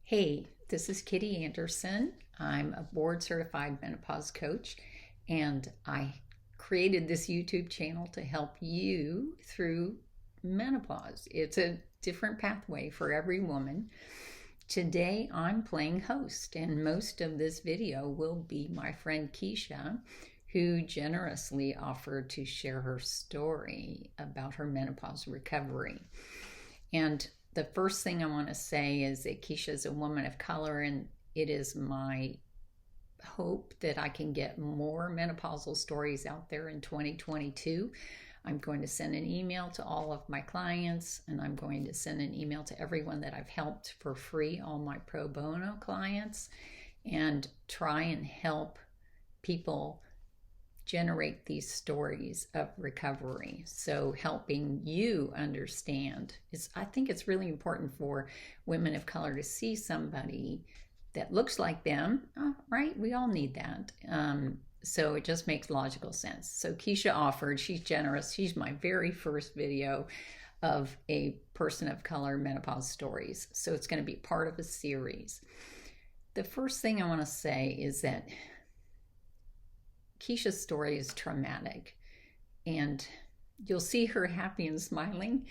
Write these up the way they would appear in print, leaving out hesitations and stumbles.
Hey, this is Kitty Anderson. I'm a board certified menopause coach, and I created this YouTube channel to help you through menopause. It's a different pathway for every woman. Today I'm playing host, and most of this video will be my friend Keisha, who generously offered to share her story about her menopause recovery. And the first thing I want to say is that Keisha is a woman of color, and it is my hope that I can get more menopausal stories out there in 2022. I'm going to send an email to all of my clients, and I'm going to send an email to everyone that I've helped for free, all my pro bono clients, and try and help people generate these stories of recovery. So helping you understand is, I think it's really important for women of color to see somebody that looks like them, right? We all need that. So it just makes logical sense. So Keisha offered, she's generous. She's my very first video of a person of color menopause stories. So it's going to be part of a series. The first thing I want to say is that Keisha's story is traumatic, and you'll see her happy and smiling,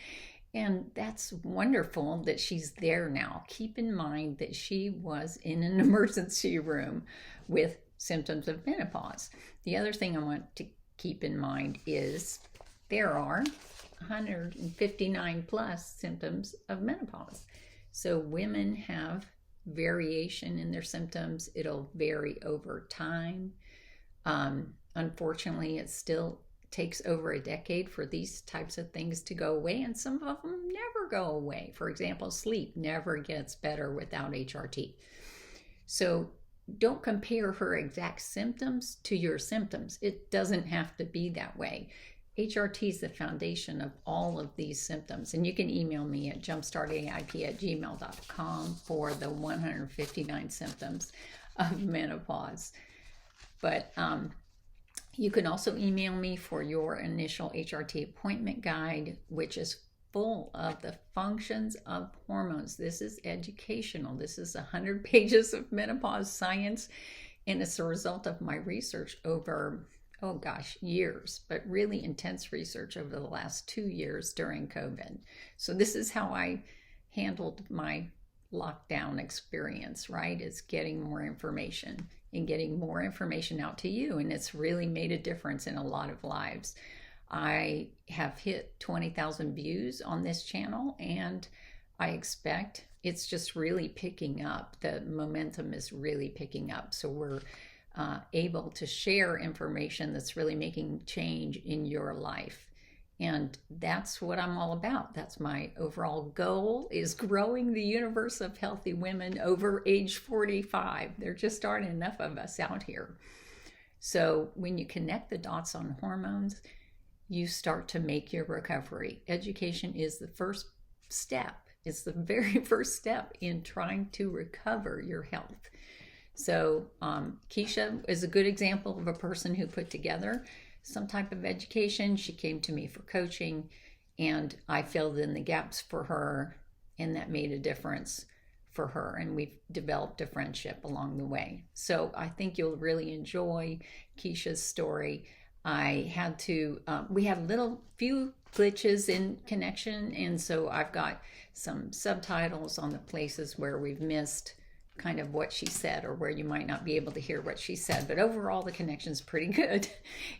and that's wonderful that she's there now. Keep in mind that she was in an emergency room with symptoms of menopause. The other thing I want to keep in mind is there are 159 plus symptoms of menopause. So women have variation in their symptoms. It'll vary over time. Unfortunately, it still takes over a decade for these types of things to go away, and some of them never go away. For example, sleep never gets better without HRT. So don't compare her exact symptoms to your symptoms. It doesn't have to be that way. HRT is the foundation of all of these symptoms, and you can email me at jumpstartaip@gmail.com for the 159 symptoms of menopause. But you can also email me for your initial HRT appointment guide, which is full of the functions of hormones. This is educational. This is 100 pages of menopause science, and it's a result of my research over, oh gosh, years, but really intense research over the last 2 years during COVID. So this is how I handled my lockdown experience, right? Is getting more information and getting more information out to you. And it's really made a difference in a lot of lives. I have hit 20,000 views on this channel, and I expect it's just really picking up. The momentum is really picking up. So we're able to share information that's really making change in your life. And that's what I'm all about. That's my overall goal, is growing the universe of healthy women over age 45. There just aren't enough of us out here. So when you connect the dots on hormones, you start to make your recovery. Education is the first step. It's the very first step in trying to recover your health. So Keisha is a good example of a person who put together some type of education. She came to me for coaching, and I filled in the gaps for her, and that made a difference for her, and we've developed a friendship along the way. So I think you'll really enjoy Keisha's story. I had to, we had few glitches in connection, and so I've got some subtitles on the places where we've missed kind of what she said, or where you might not be able to hear what she said. But overall, the connection's pretty good,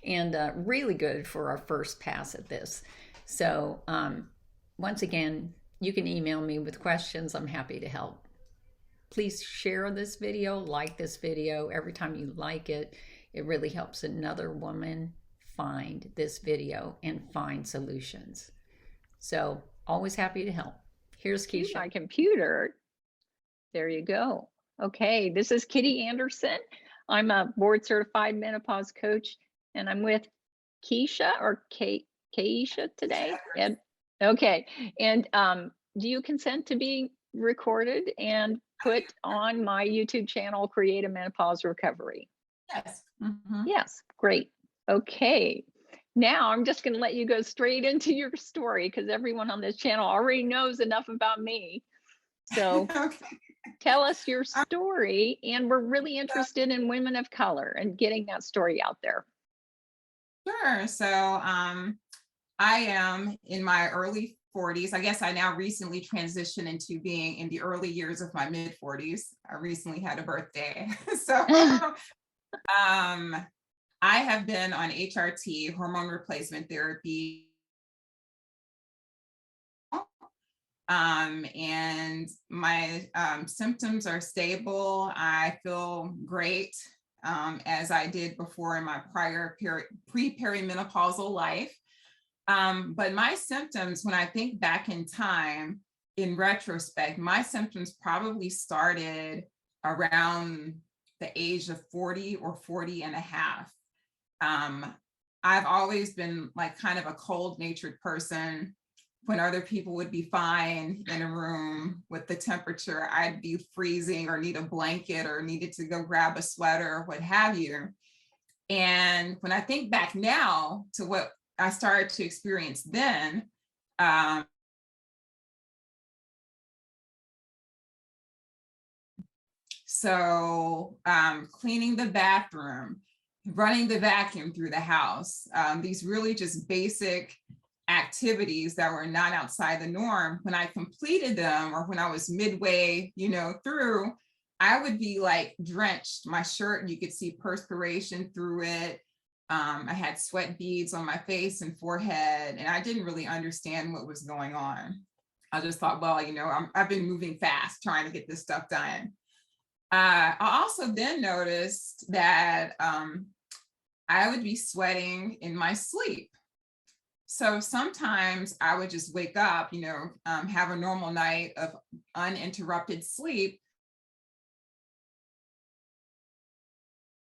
and really good for our first pass at this. So once again, you can email me with questions. I'm happy to help. Please share this video, like this video. Every time you like it, it really helps another woman find this video and find solutions. So always happy to help. Here's Keisha. My computer. There you go. Okay, this is Kitty Anderson. I'm a board certified menopause coach, and I'm with Keisha or Keisha today. And okay, and do you consent to be recorded and put on my YouTube channel, Create a Menopause Recovery? Yes. Yes, great. Okay. Now I'm just going to let you go straight into your story, because everyone on this channel already knows enough about me. So Okay. tell us your story. And we're really interested in women of color and getting that story out there. Sure. So I am in my early 40s. I guess I now recently transitioned into being in the early years of my mid 40s. I recently had a birthday. So um, I have been on HRT, hormone replacement therapy. And my symptoms are stable. I feel great, as I did before in my prior pre-perimenopausal life. But my symptoms, when I think back in time, in retrospect, my symptoms probably started around the age of 40 or 40 and a half. I've always been like kind of a cold natured person. When other people would be fine in a room with the temperature, I'd be freezing or need a blanket or needed to go grab a sweater or what have you. And when I think back now to what I started to experience then, cleaning the bathroom, running the vacuum through the house, these really just basic activities that were not outside the norm. When I completed them or when I was midway, through, I would be like drenched. My shirt, you could see perspiration through it. I had sweat beads on my face and forehead, and I didn't really understand what was going on. I just thought, well, I've been moving fast trying to get this stuff done. I also then noticed that I would be sweating in my sleep. So sometimes I would just wake up, have a normal night of uninterrupted sleep,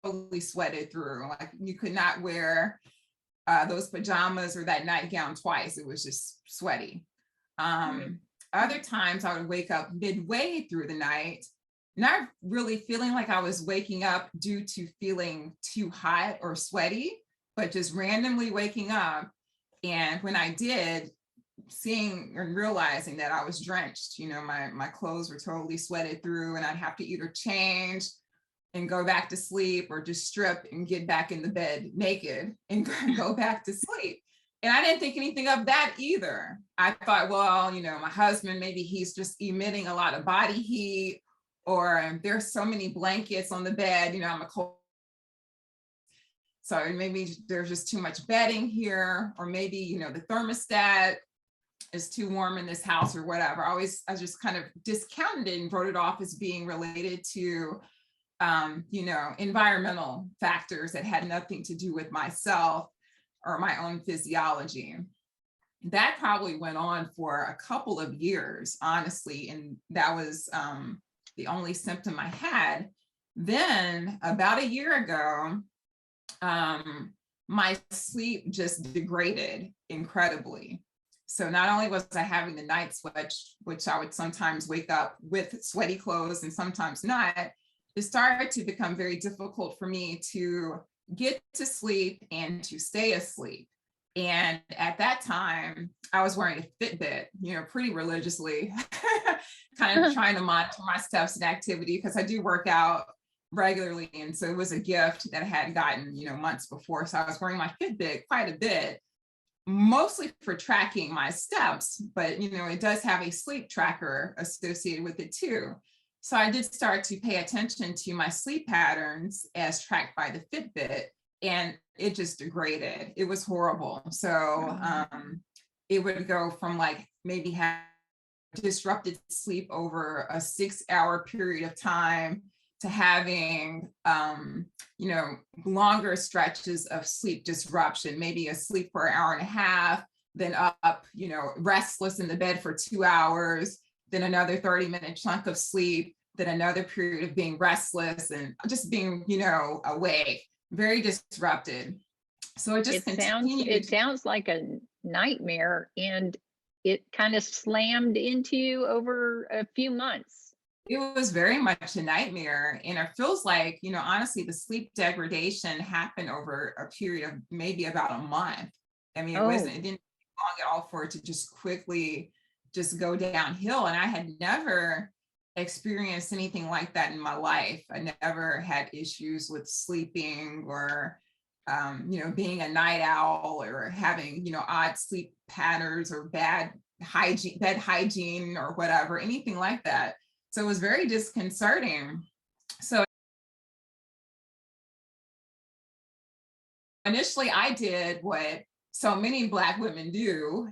totally sweated through. Like you could not wear those pajamas or that nightgown twice. It was just sweaty. Other times I would wake up midway through the night, not really feeling like I was waking up due to feeling too hot or sweaty, but just randomly waking up. And when I did, seeing and realizing that I was drenched, my clothes were totally sweated through, and I'd have to either change and go back to sleep or just strip and get back in the bed naked and go back to sleep. And I didn't think anything of that either. I thought, well, my husband, maybe he's just emitting a lot of body heat, or there's so many blankets on the bed, I'm a cold. So maybe there's just too much bedding here, or maybe, the thermostat is too warm in this house or whatever. I just kind of discounted it and wrote it off as being related to, environmental factors that had nothing to do with myself or my own physiology. That probably went on for a couple of years, honestly. And that was the only symptom I had. Then about a year ago, my sleep just degraded incredibly. So not only was I having the night sweat, which I would sometimes wake up with sweaty clothes and sometimes not, it started to become very difficult for me to get to sleep and to stay asleep. And at that time, I was wearing a Fitbit, pretty religiously, kind of trying to monitor my steps and activity because I do work out regularly. And so it was a gift that I had gotten, months before. So I was wearing my Fitbit quite a bit, mostly for tracking my steps, but, it does have a sleep tracker associated with it too. So I did start to pay attention to my sleep patterns as tracked by the Fitbit, and it just degraded. It was horrible. So it would go from like maybe having disrupted sleep over a 6-hour period of time to having, longer stretches of sleep disruption, maybe asleep for an hour and a half, then up, restless in the bed for 2 hours, then another 30-minute chunk of sleep, then another period of being restless and just being, awake, very disrupted. So it just continued. It sounds like a nightmare, and it kind of slammed into you over a few months. It was very much a nightmare. And it feels like, honestly, the sleep degradation happened over a period of maybe about a month. I mean, it didn't take long at all for it to just quickly just go downhill. And I had never experienced anything like that in my life. I never had issues with sleeping or, being a night owl or having, odd sleep patterns or bad bed hygiene or whatever, anything like that. So it was very disconcerting. So initially I did what so many Black women do,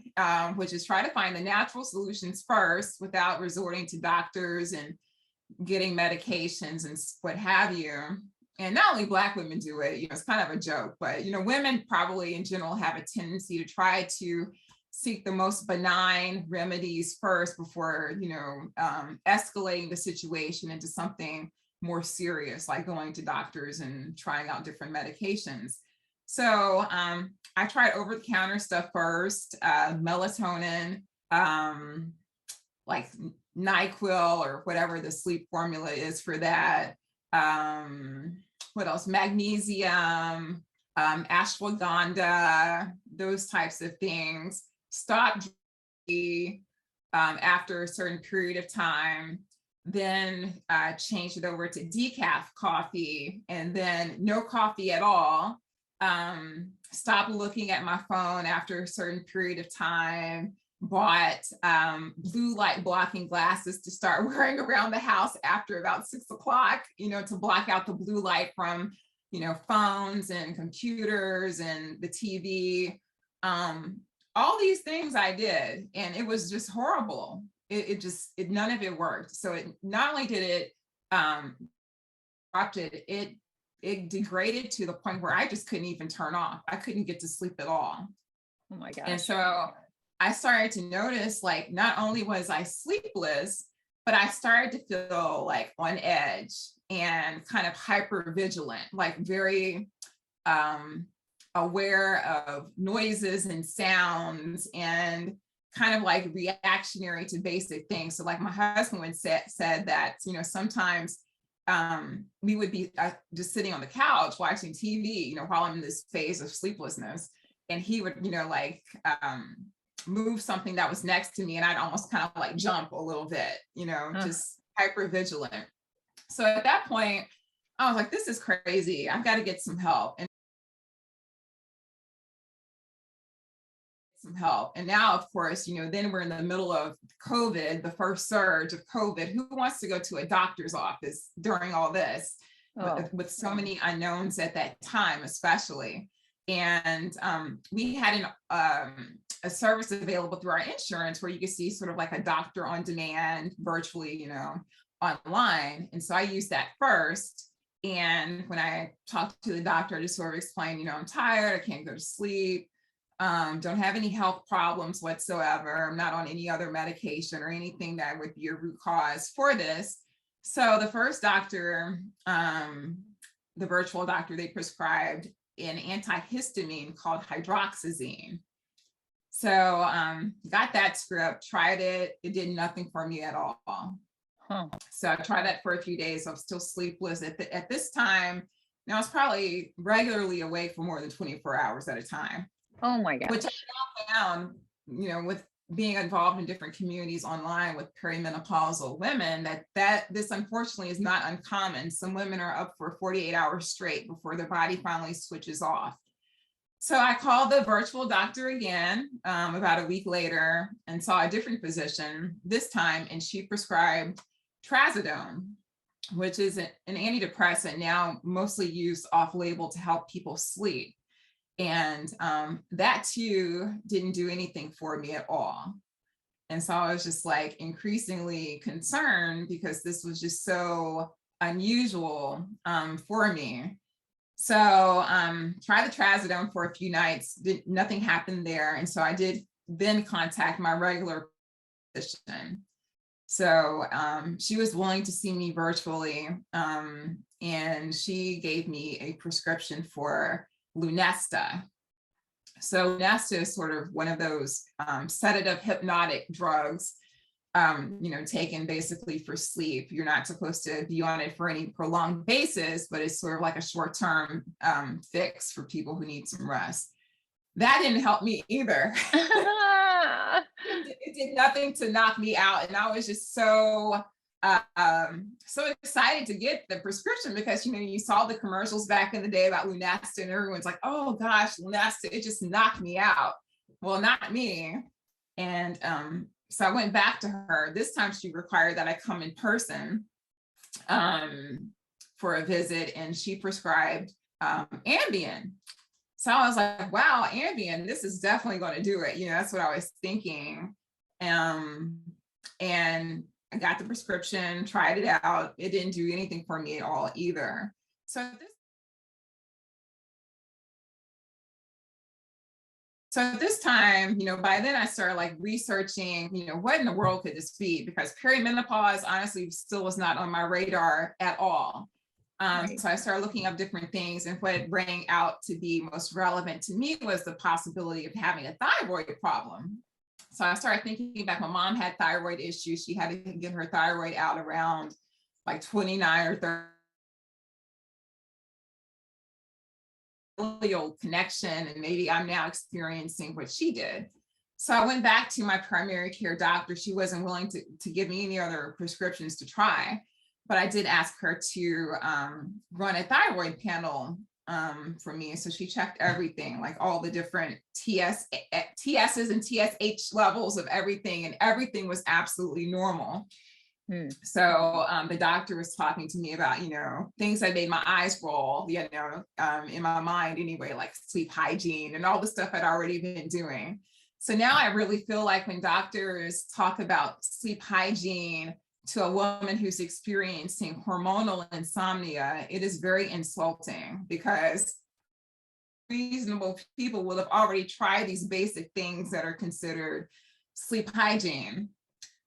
which is try to find the natural solutions first without resorting to doctors and getting medications and what have you. And not only Black women do it, it's kind of a joke, but, women probably in general have a tendency to try to seek the most benign remedies first before, escalating the situation into something more serious, like going to doctors and trying out different medications. So I tried over-the-counter stuff first, melatonin, like NyQuil or whatever the sleep formula is for that. What else? Magnesium, ashwagandha, those types of things. Stopped after a certain period of time, then changed it over to decaf coffee, and then no coffee at all. Stopped looking at my phone after a certain period of time, bought blue light blocking glasses to start wearing around the house after about 6 o'clock, to block out the blue light from, phones and computers and the TV. All these things I did, and it was just horrible. None of it worked. So it not only did it it degraded to the point where I just couldn't even turn off. I couldn't get to sleep at all. Oh my gosh. And so I started to notice, like, not only was I sleepless, but I started to feel like on edge and kind of hyper vigilant, like very aware of noises and sounds and kind of like reactionary to basic things. So like my husband would said that, sometimes we would be just sitting on the couch watching TV, while I'm in this phase of sleeplessness, and he would, move something that was next to me and I'd almost kind of like jump a little bit, just hyper vigilant. So at that point, I was like, this is crazy. I've got to get some help. And now, of course, then we're in the middle of COVID, the first surge of COVID. Who wants to go to a doctor's office during all this with so many unknowns at that time, especially? And we had a service available through our insurance where you could see sort of like a doctor on demand virtually, online. And so I used that first. And when I talked to the doctor, I just sort of explained, I'm tired, I can't go to sleep. Don't have any health problems whatsoever. I'm not on any other medication or anything that would be a root cause for this. So the first doctor, the virtual doctor, they prescribed an antihistamine called hydroxyzine. So got that script, tried it. It did nothing for me at all. So I tried that for a few days. I'm still sleepless at this time. Now I was probably regularly awake for more than 24 hours at a time. Oh my gosh. Which I found, with being involved in different communities online with perimenopausal women, that this unfortunately is not uncommon. Some women are up for 48 hours straight before their body finally switches off. So I called the virtual doctor again about a week later and saw a different physician this time, and she prescribed trazodone, which is an antidepressant now mostly used off-label to help people sleep. And that too didn't do anything for me at all. And so I was just like increasingly concerned because this was just so unusual for me. So tried the trazodone for a few nights, nothing happened there. And so I did then contact my regular physician. So she was willing to see me virtually, and she gave me a prescription for Lunesta. So Lunesta is sort of one of those sedative hypnotic drugs, taken basically for sleep. You're not supposed to be on it for any prolonged basis, but it's sort of like a short-term fix for people who need some rest. That didn't help me either. It did nothing to knock me out. And I was just so excited to get the prescription because, you know, you saw the commercials back in the day about Lunesta and everyone's like, oh gosh, Lunesta, it just knocked me out. Well, not me. And so I went back to her. This time she required that I come in person for a visit, and she prescribed Ambien. So I was like, wow, Ambien, this is definitely going to do it. You know, that's what I was thinking. And I got the prescription, tried it out. It didn't do anything for me at all either. So this time, you know, by then I started like researching, you know, what in the world could this be? Because perimenopause honestly still was not on my radar at all. Right. So I started looking up different things, and what rang out to be most relevant to me was the possibility of having a thyroid problem. So I started thinking back, my mom had thyroid issues. She had to get her thyroid out around like 29 or 30 old connection, and maybe I'm now experiencing what she did. So I went back to my primary care doctor. She wasn't willing to give me any other prescriptions to try, but I did ask her to run a thyroid panel for me. So she checked everything, like all the different TSs and TSH levels of everything, and everything was absolutely normal. So the doctor was talking to me about, you know, things that made my eyes roll, you know, in my mind anyway, like sleep hygiene and all the stuff I'd already been doing. So now I really feel like when doctors talk about sleep hygiene to a woman who's experiencing hormonal insomnia, it is very insulting, because reasonable people will have already tried these basic things that are considered sleep hygiene.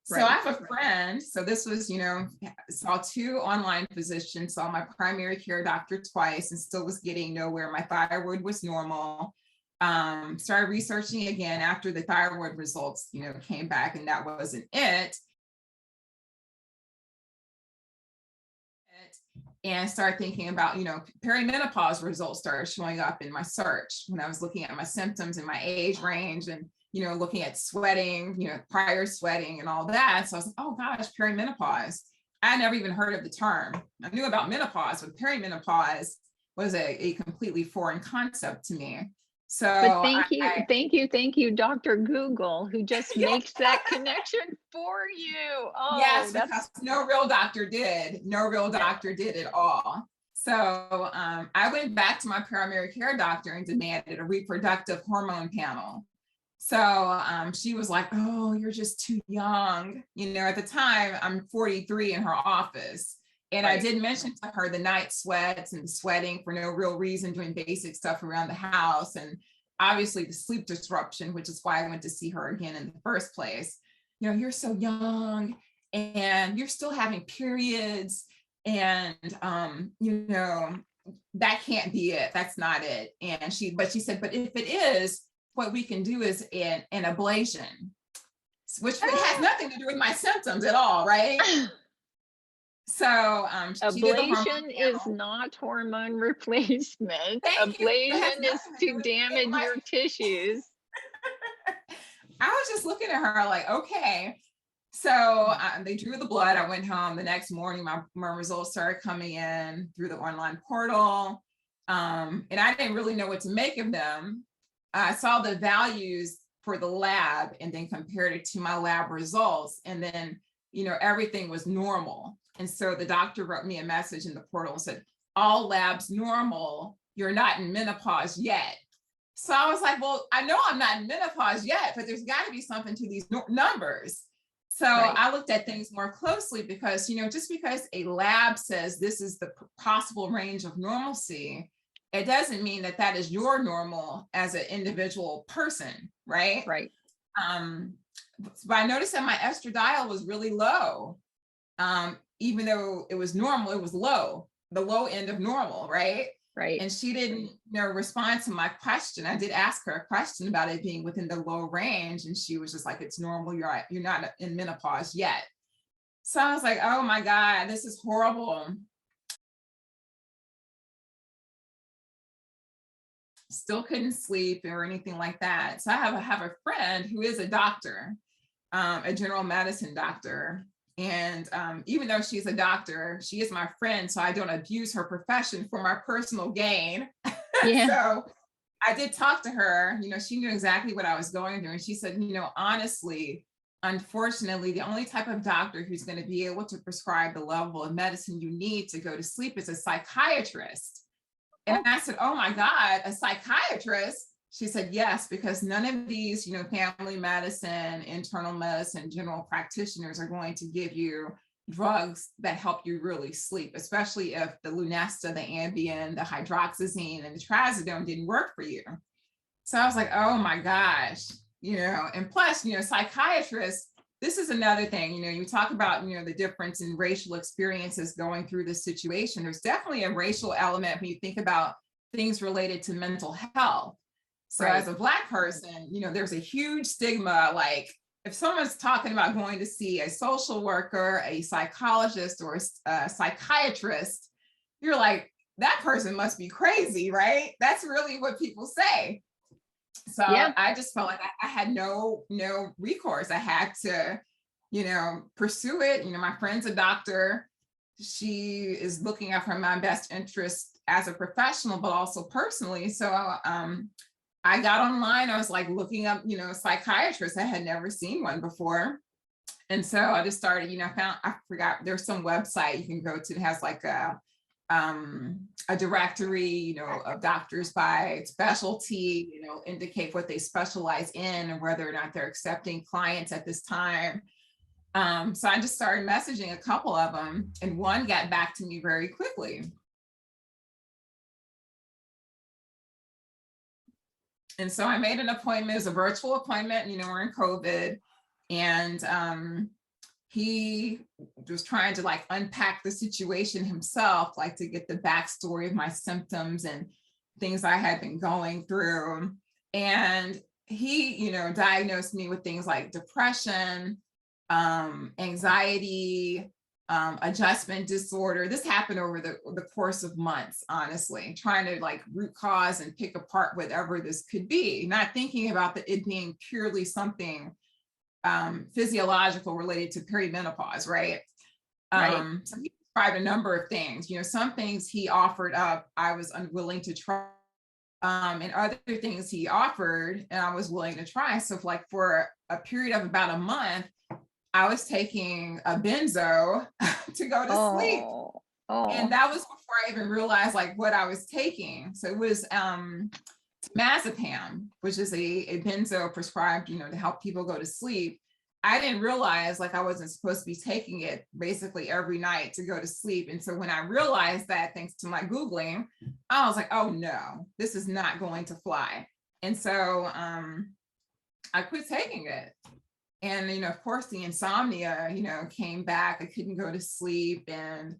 So I have a friend, so this was, you know, saw 2 online physicians, saw my primary care doctor twice, and still was getting nowhere. My thyroid was normal. Started researching again after the thyroid results, you know, came back, and that wasn't it. And started thinking about, you know, perimenopause results started showing up in my search when I was looking at my symptoms and my age range, and, you know, looking at sweating, you know, prior sweating and all that. So I was like, oh gosh, perimenopause. I had never even heard of the term. I knew about menopause, but perimenopause was a completely foreign concept to me. So But thank you, Dr. Google, who just makes that connection for you. Oh, yes, that's because no real doctor did at all. So I went back to my primary care doctor and demanded a reproductive hormone panel. So she was like, oh, you're just too young. You know, at the time, I'm 43 in her office. And I did mention to her the night sweats and sweating for no real reason, doing basic stuff around the house. And obviously the sleep disruption, which is why I went to see her again in the first place. You know, you're so young and you're still having periods. And, you know, that can't be it. That's not it. And she said, but if it is, what we can do is an ablation, which has nothing to do with my symptoms at all, right? So ablation is not hormone replacement. Ablation is to damage your tissues. I was just looking at her like, okay. So they drew the blood. I went home the next morning. My results started coming in through the online portal. And I didn't really know what to make of them. I saw the values for the lab and then compared it to my lab results. And then, you know, everything was normal. And so the doctor wrote me a message in the portal and said, all labs normal, you're not in menopause yet. So I was like, well, I know I'm not in menopause yet, but there's got to be something to these numbers. So I looked at things more closely because, you know, just because a lab says this is the possible range of normalcy, it doesn't mean that that is your normal as an individual person, right? Right. But I noticed that my estradiol was really low. Even though it was normal, it was low, the low end of normal, right? Right. And she didn't, you know, respond to my question. I did ask her a question about it being within the low range, and she was just like, it's normal, you're not in menopause yet. So I was like, oh my God, this is horrible. Still couldn't sleep or anything like that. So I have a friend who is a doctor, a general medicine doctor. And even though she's a doctor, she is my friend, so I don't abuse her profession for my personal gain. Yeah. So I did talk to her, she knew exactly what I was going through. And she said, honestly, unfortunately, the only type of doctor who's going to be able to prescribe the level of medicine you need to go to sleep is a psychiatrist. And I said, oh my God, a psychiatrist? She said, yes, because none of these, family medicine, internal medicine, general practitioners are going to give you drugs that help you really sleep, especially if the Lunesta, the Ambien, the hydroxyzine, and the trazodone didn't work for you. So I was like, oh my gosh, and plus, psychiatrists, this is another thing, you talk about, the difference in racial experiences going through this situation. There's definitely a racial element when you think about things related to mental health. So as a Black person, there's a huge stigma, like if someone's talking about going to see a social worker, a psychologist, or a psychiatrist, you're like, that person must be crazy, right? That's really what people say. So yeah. I just felt like I had no recourse. I had to, pursue it. My friend's a doctor. She is looking out for my best interest as a professional, but also personally. So I got online. I was like looking up, psychiatrists. I had never seen one before. And so I just started, I forgot, there's some website you can go to that has like a directory, of doctors by specialty, indicate what they specialize in and whether or not they're accepting clients at this time. So I just started messaging a couple of them, and one got back to me very quickly. And so I made an appointment. It was a virtual appointment, we're in COVID. And he was trying to like unpack the situation himself, like to get the backstory of my symptoms and things I had been going through. And he, diagnosed me with things like depression, anxiety, adjustment disorder. This happened over the course of months, honestly, trying to like root cause and pick apart whatever this could be, not thinking about it being purely something physiological related to perimenopause, right? So he described a number of things. Some things he offered up, I was unwilling to try. And other things he offered, and I was willing to try. So for a period of about a month, I was taking a benzo to go to sleep. And that was before I even realized like what I was taking. So it was Temazepam, which is a benzo prescribed, to help people go to sleep. I didn't realize like I wasn't supposed to be taking it basically every night to go to sleep. And so when I realized that, thanks to my Googling, I was like, oh no, this is not going to fly. And so I quit taking it. And, of course, the insomnia, came back. I couldn't go to sleep and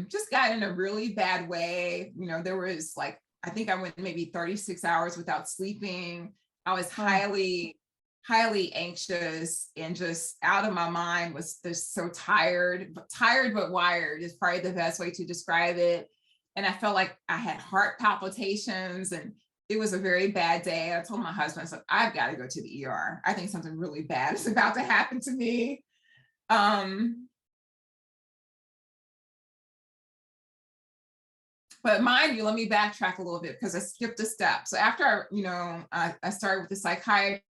just got in a really bad way. There was like, I think I went maybe 36 hours without sleeping. I was highly anxious and just out of my mind, was just so tired but wired is probably the best way to describe it. And I felt like I had heart palpitations, and it was a very bad day. I told my husband, I said, I've got to go to the ER. I think something really bad is about to happen to me. But mind you, let me backtrack a little bit because I skipped a step. So after I started with the psychiatrist,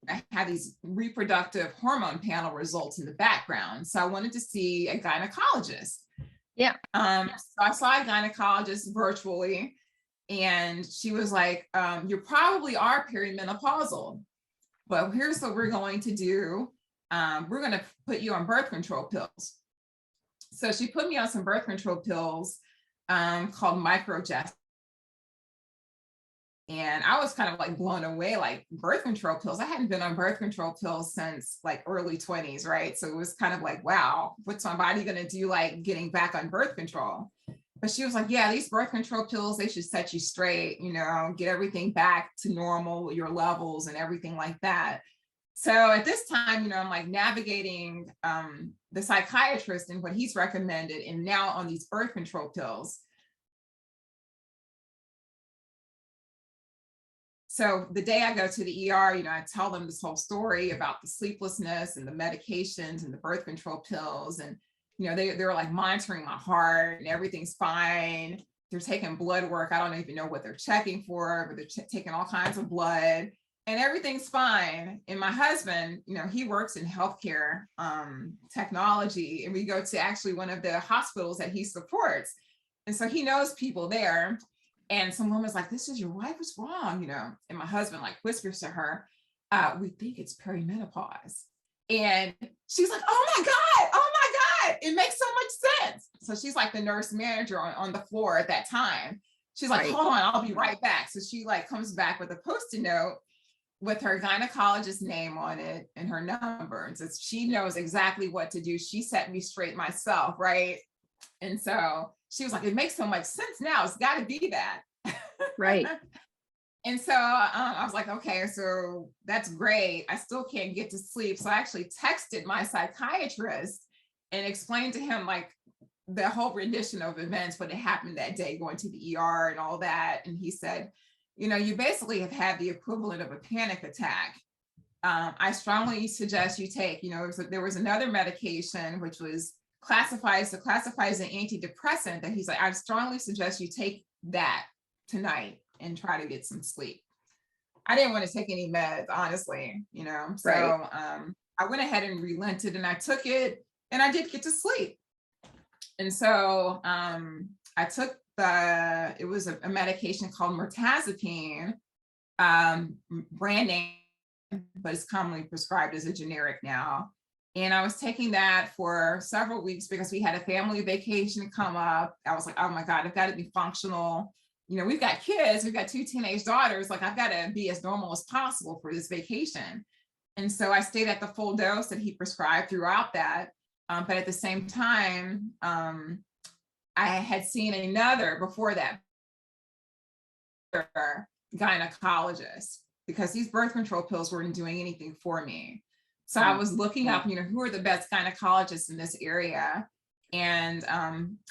I had these reproductive hormone panel results in the background. So I wanted to see a gynecologist. Yeah. So I saw a gynecologist virtually, and she was like, you probably are perimenopausal, but here's what we're going to do. We're going to put you on birth control pills. So she put me on some birth control pills called microgest. And I was kind of like blown away, like birth control pills. I hadn't been on birth control pills since like early 20s, right? So it was kind of like, wow, what's my body going to do like getting back on birth control? But she was like, yeah, these birth control pills, they should set you straight, get everything back to normal, your levels and everything like that. So at this time, I'm like navigating the psychiatrist and what he's recommended, and now on these birth control pills. So the day I go to the ER, I tell them this whole story about the sleeplessness and the medications and the birth control pills. And, they're like monitoring my heart and everything's fine. They're taking blood work. I don't even know what they're checking for, but they're taking all kinds of blood and everything's fine. And my husband, he works in healthcare technology, and we go to actually one of the hospitals that he supports. And so he knows people there. And some woman's like, "This is your wife, what's wrong?" And my husband like whispers to her, "We think it's perimenopause." And she's like, "Oh my God, it makes so much sense." So she's like the nurse manager on the floor at that time. She's like, "Hold on, I'll be right back." So she like comes back with a Post-it note with her gynecologist name on it and her number. And so she knows exactly what to do. She set me straight myself, right? And so she was like, "It makes so much sense now. It's got to be that." Right. And so I was like, okay, so that's great. I still can't get to sleep. So I actually texted my psychiatrist and explained to him like the whole rendition of events, what had happened that day, going to the ER and all that. And he said, "You basically have had the equivalent of a panic attack. I strongly suggest you take, there was another medication, which was classified as an antidepressant, that he's like, I strongly suggest you take that tonight and try to get some sleep." I didn't want to take any meds, honestly, so I went ahead and relented and I took it and I did get to sleep. And so I took it was a medication called mirtazapine, brand name, but it's commonly prescribed as a generic now. And I was taking that for several weeks because we had a family vacation come up. I was like, oh my God, I've got to be functional. We've got kids, we've got 2 teenage daughters. Like, I've got to be as normal as possible for this vacation. And so I stayed at the full dose that he prescribed throughout that. But at the same time, I had seen another before that gynecologist, because these birth control pills weren't doing anything for me. So I was looking up, who are the best gynecologists in this area. And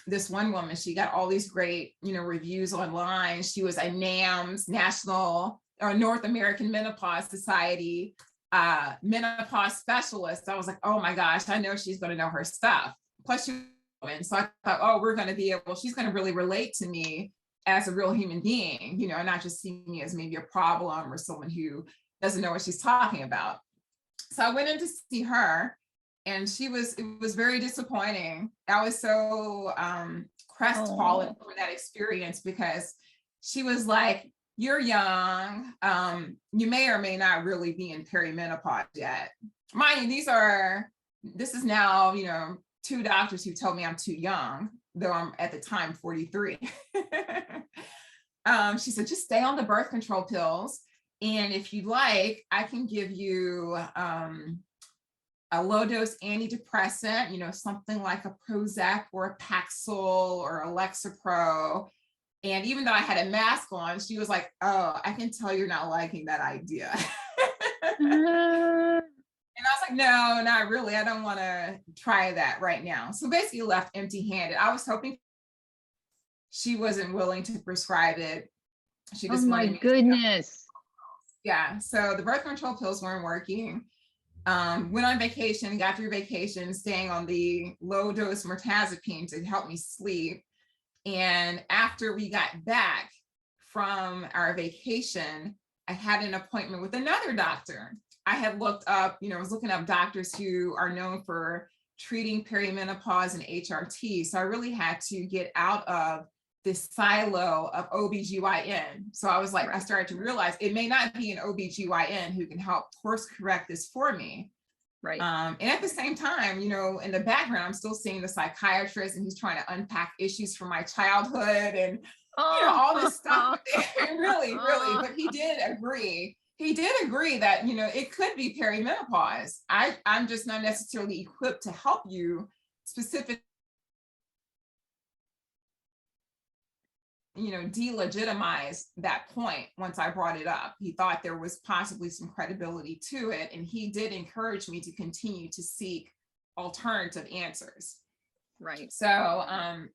this one woman, she got all these great, reviews online. She was a NAMS, National or North American Menopause Society menopause specialist. I was like, oh my gosh, I know she's going to know her stuff. Plus, and so I thought, oh, she's going to really relate to me as a real human being, and not just see me as maybe a problem or someone who doesn't know what she's talking about. So I went in to see her, and it was very disappointing. I was so crestfallen for that experience, because she was like, "You're young. You may or may not really be in perimenopause yet." Mind you, this is now, 2 doctors who told me I'm too young, though I'm at the time 43. She said, "Just stay on the birth control pills. And if you'd like, I can give you a low dose antidepressant, something like a Prozac or a Paxil or a Lexapro." And even though I had a mask on, she was like, "Oh, I can tell you're not liking that idea." And I was like, "No, not really. I don't want to try that right now." So basically left empty-handed. I was hoping she wasn't willing to prescribe it. She just wanted me to. Goodness. Yeah. So the birth control pills weren't working. Went on vacation, got through vacation, staying on the low dose mirtazapine to help me sleep. And after we got back from our vacation, I had an appointment with another doctor. I had looked up, was looking up doctors who are known for treating perimenopause and HRT. So I really had to get out of this silo of OBGYN. So I was like, I started to realize it may not be an OBGYN who can help course correct this for me. Right. And at the same time, in the background, I'm still seeing the psychiatrist, and he's trying to unpack issues from my childhood and all this stuff. really, but he did agree. He did agree that, it could be perimenopause. I'm just not necessarily equipped to help you specifically, delegitimize that point. Once I brought it up, he thought there was possibly some credibility to it. And he did encourage me to continue to seek alternative answers. Right. So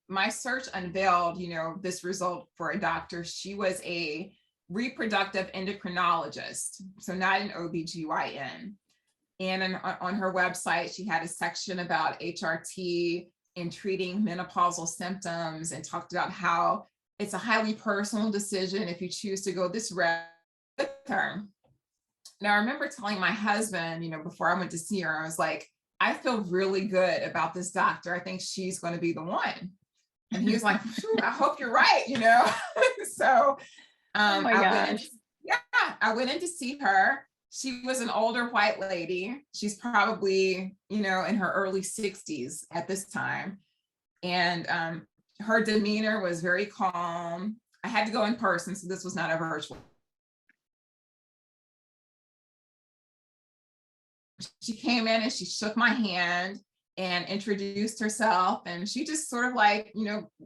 my search unveiled, this result for a doctor. She was a reproductive endocrinologist, so not an OBGYN. And on her website, she had a section about HRT and treating menopausal symptoms, and talked about how it's a highly personal decision if you choose to go this route with her. Now, I remember telling my husband, before I went to see her, I was like, I feel really good about this doctor. I think she's going to be the one. And he was like, I hope you're right, So oh my gosh. I went in to see her. She was an older white lady. She's probably, in her early 60s at this time. And her demeanor was very calm. I had to go in person, so this was not a virtual. She came in and she shook my hand and introduced herself. And she just sort of like,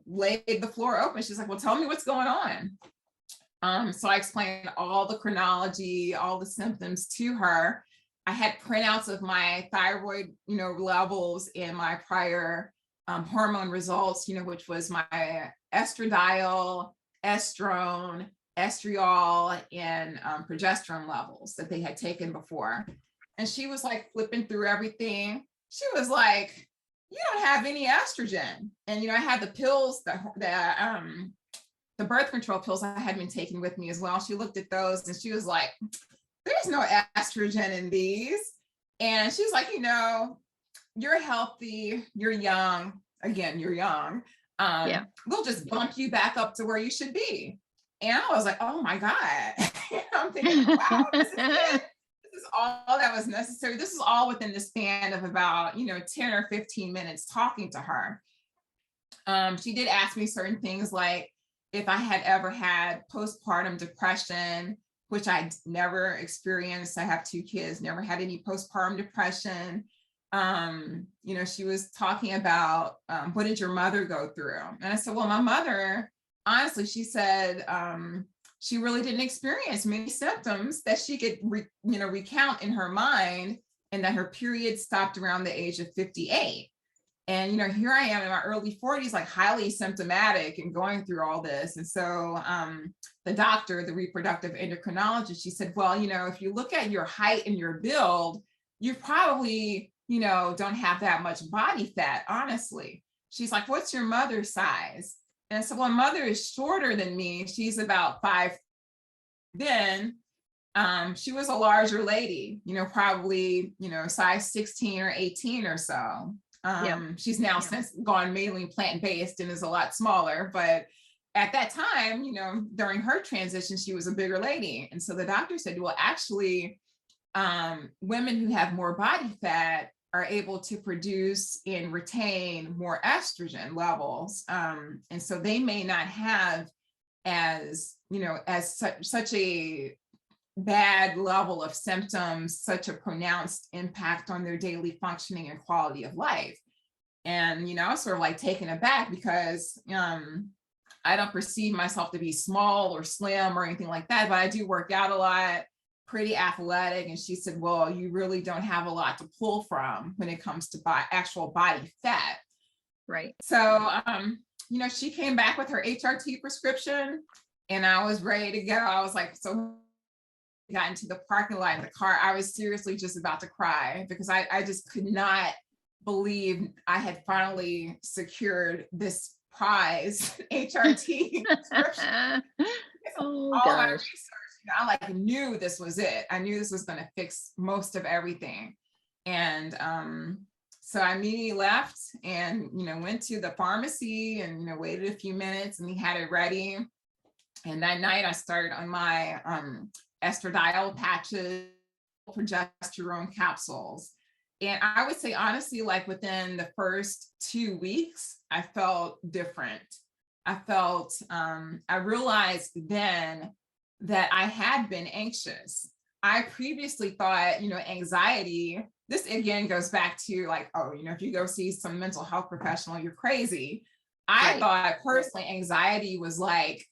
laid the floor open. She's like, well, tell me what's going on. So I explained all the chronology, all the symptoms to her. I had printouts of my thyroid, levels and my prior hormone results, which was my estradiol, estrone, estriol, and progesterone levels that they had taken before. And she was like flipping through everything. She was like, you don't have any estrogen. And, I had the pills, the birth control pills I had been taking with me as well. She looked at those and she was like, there's no estrogen in these. And she's like, you're healthy, you're young. Again, you're young. We'll just bump you back up to where you should be. And I was like, oh my God. I'm thinking, wow, this is it. This is all that was necessary. This is all within the span of about, 10 or 15 minutes talking to her. She did ask me certain things like if I had ever had postpartum depression, which I never experienced. I have 2 kids, never had any postpartum depression. She was talking about what did your mother go through? And I said, well, my mother, honestly, she said, she really didn't experience many symptoms that she could, recount in her mind, and that her period stopped around the age of 58. And, here I am in my early 40s, like highly symptomatic and going through all this. And so the doctor, the reproductive endocrinologist, she said, well, if you look at your height and your build, you probably, don't have that much body fat, honestly. She's like, what's your mother's size? And so, well, mother is shorter than me. She's about 5. Then she was a larger lady, probably, size 16 or 18 or so. She's now since gone mainly plant-based and is a lot smaller, but at that time, during her transition, she was a bigger lady. And so the doctor said, well, actually, women who have more body fat are able to produce and retain more estrogen levels. And so they may not have as such a bad level of symptoms, such a pronounced impact on their daily functioning and quality of life. And, I was sort of like taken aback because I don't perceive myself to be small or slim or anything like that, but I do work out a lot, pretty athletic. And she said, well, you really don't have a lot to pull from when it comes to actual body fat. Right. So, she came back with her HRT prescription and I was ready to go. I was like, so got into the parking lot of the car, I was seriously just about to cry because I just could not believe I had finally secured this prize HRT prescription. Oh, all gosh. my research, I knew this was it. I knew this was going to fix most of everything. And so I immediately left and, went to the pharmacy and, waited a few minutes and he had it ready. And that night I started on my estradiol patches, progesterone capsules. And I would say, honestly, like within the first 2 weeks, I felt different. I realized then that I had been anxious. I previously thought, anxiety, this again goes back to like, oh, if you go see some mental health professional, you're crazy. I thought personally, anxiety was like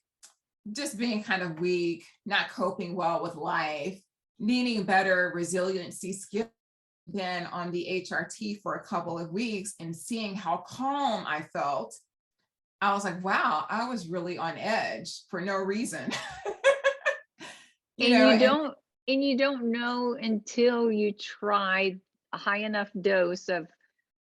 just being kind of weak, not coping well with life, needing better resiliency skills. Been on the HRT for a couple of weeks and seeing how calm I felt, I was like, wow, I was really on edge for no reason. And you don't know until you try a high enough dose of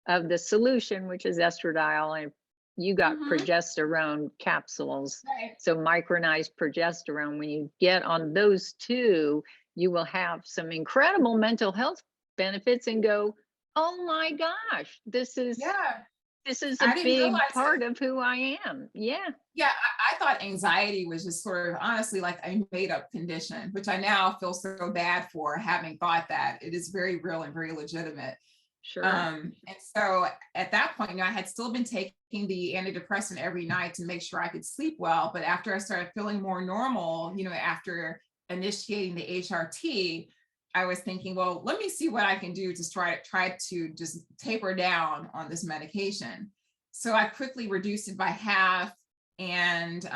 the solution, which is estradiol, and you got Mhm. progesterone capsules. Right. So micronized progesterone, when you get on those two, you will have some incredible mental health benefits and go, oh my gosh, this is Yeah, a I didn't big realize it. part of who I am. Yeah, Yeah, I thought anxiety was just sort of honestly like a made up condition, which I now feel so bad for having thought that. It is very real and very legitimate. sure. And so at that point, I had still been taking the antidepressant every night to make sure I could sleep well. But after I started feeling more normal, after initiating the HRT, I was thinking, well, let me see what I can do to try to just taper down on this medication. So I quickly reduced it by half. And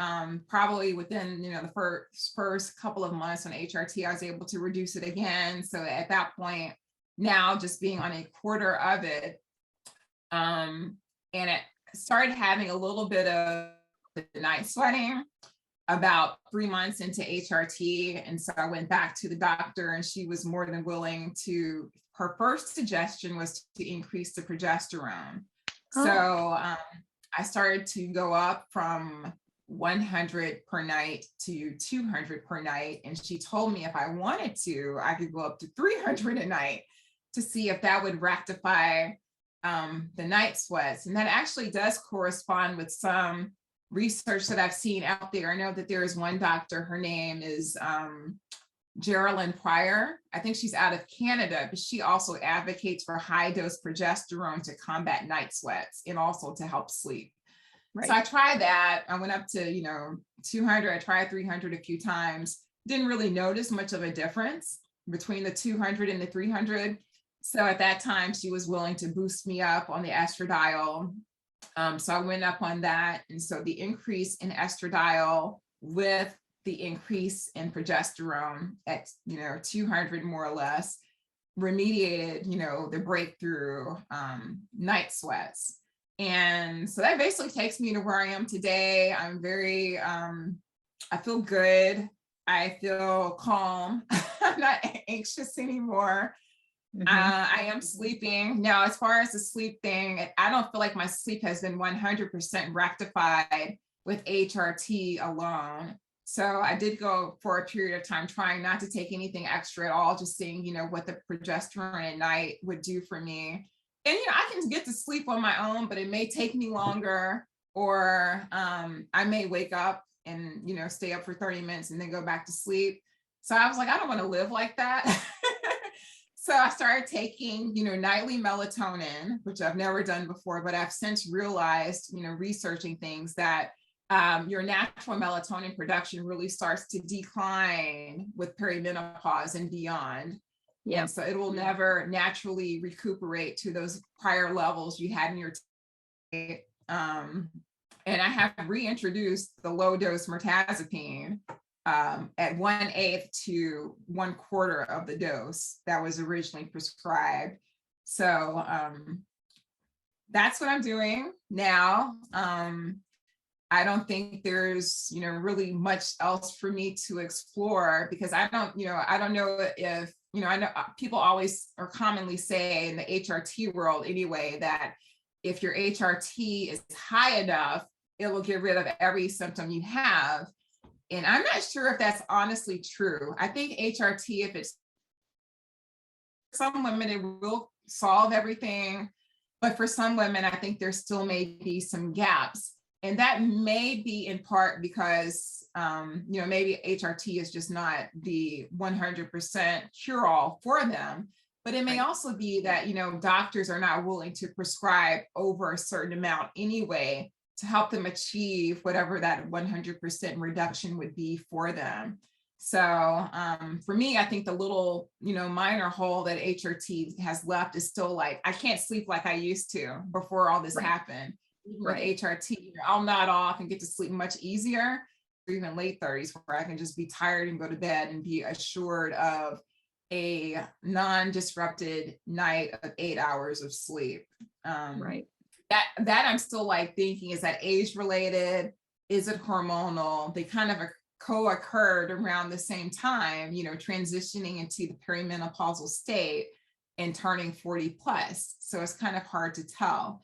probably within the first couple of months on HRT, I was able to reduce it again. So at that point, now just being on a quarter of it, and it started having a little bit of night sweating about 3 months into HRT. And so I went back to the doctor, and she was more than willing to. Her first suggestion was to increase the progesterone. Oh. So I started to go up from 100 per night to 200 per night. And she told me if I wanted to, I could go up to 300 a night to see if that would rectify the night sweats. And that actually does correspond with some research that I've seen out there. I know that there is one doctor, her name is Geraldine Pryor. I think she's out of Canada, but she also advocates for high dose progesterone to combat night sweats and also to help sleep. Right. So I tried that. I went up to, 200. I tried 300 a few times. Didn't really notice much of a difference between the 200 and the 300. So at that time, she was willing to boost me up on the estradiol. So I went up on that. And so the increase in estradiol with the increase in progesterone at 200 more or less remediated the breakthrough night sweats. And so that basically takes me to where I am today. I'm very I feel good. I feel calm. I'm not anxious anymore. Mhm. I am sleeping now. As far as the sleep thing, I don't feel like my sleep has been 100% rectified with HRT alone. So I did go for a period of time trying not to take anything extra at all, just seeing, what the progesterone at night would do for me. And, I can get to sleep on my own, but it may take me longer, or I may wake up and, stay up for 30 minutes and then go back to sleep. So I was like, I don't want to live like that. So I started taking, nightly melatonin, which I've never done before, but I've since realized, researching things that your natural melatonin production really starts to decline with perimenopause and beyond. Yeah. And so it will never naturally recuperate to those prior levels you had in your and I have reintroduced the low dose mirtazapine at 1/8 to 1/4 of the dose that was originally prescribed. So that's what I'm doing now. I don't think there's, really much else for me to explore, because I don't know if, I know people always or commonly say in the HRT world anyway, that if your HRT is high enough, it will get rid of every symptom you have. And I'm not sure if that's honestly true. I think HRT, if it's some women, it will solve everything. But for some women, I think there still may be some gaps. And that may be in part because, maybe HRT is just not the 100% cure-all for them. But it may also be that, doctors are not willing to prescribe over a certain amount anyway to help them achieve whatever that 100% reduction would be for them. So for me, I think the little, minor hole that HRT has left is still like, I can't sleep like I used to before all this happened. Even with HRT, I'll nod off and get to sleep much easier, or even late 30s, where I can just be tired and go to bed and be assured of a non-disrupted night of 8 hours of sleep. That I'm still like thinking, is that age related? Is it hormonal? They kind of co-occurred around the same time, transitioning into the perimenopausal state and turning 40 plus. So it's kind of hard to tell.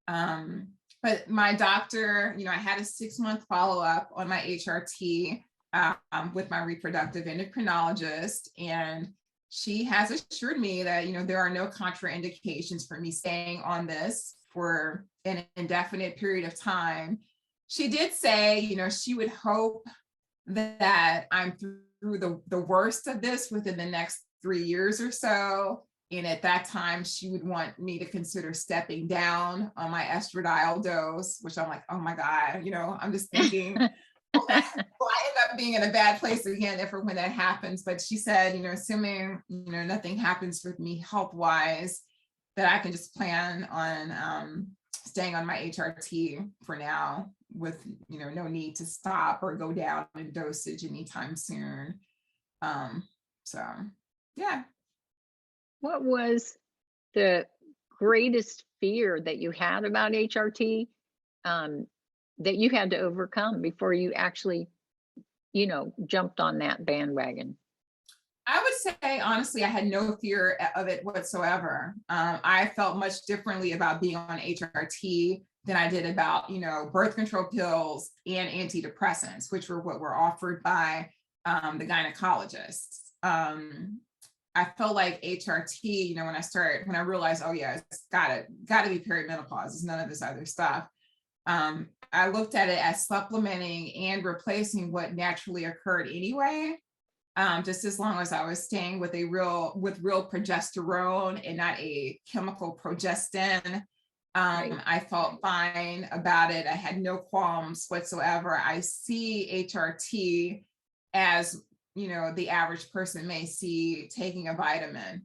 But my doctor, I had a 6-month follow-up on my HRT with my reproductive endocrinologist, and she has assured me that, there are no contraindications for me staying on this for an indefinite period of time. She did say, she would hope that I'm through the worst of this within the next 3 years or so. And at that time, she would want me to consider stepping down on my estradiol dose, which I'm like, oh my God, I'm just thinking, will I end up being in a bad place again if or when that happens? But she said, assuming, nothing happens with me health-wise, that I can just plan on staying on my HRT for now with, no need to stop or go down in dosage anytime soon. So, yeah. What was the greatest fear that you had about HRT that you had to overcome before you actually, jumped on that bandwagon? I would say, honestly, I had no fear of it whatsoever. I felt much differently about being on HRT than I did about, birth control pills and antidepressants, which were what were offered by the gynecologists. I felt like HRT, when I realized, oh yeah, it's gotta be perimenopause. It's none of this other stuff. I looked at it as supplementing and replacing what naturally occurred anyway. Just as long as I was staying with real progesterone and not a chemical progestin. Right. I felt fine about it. I had no qualms whatsoever. I see HRT as, the average person may see taking a vitamin.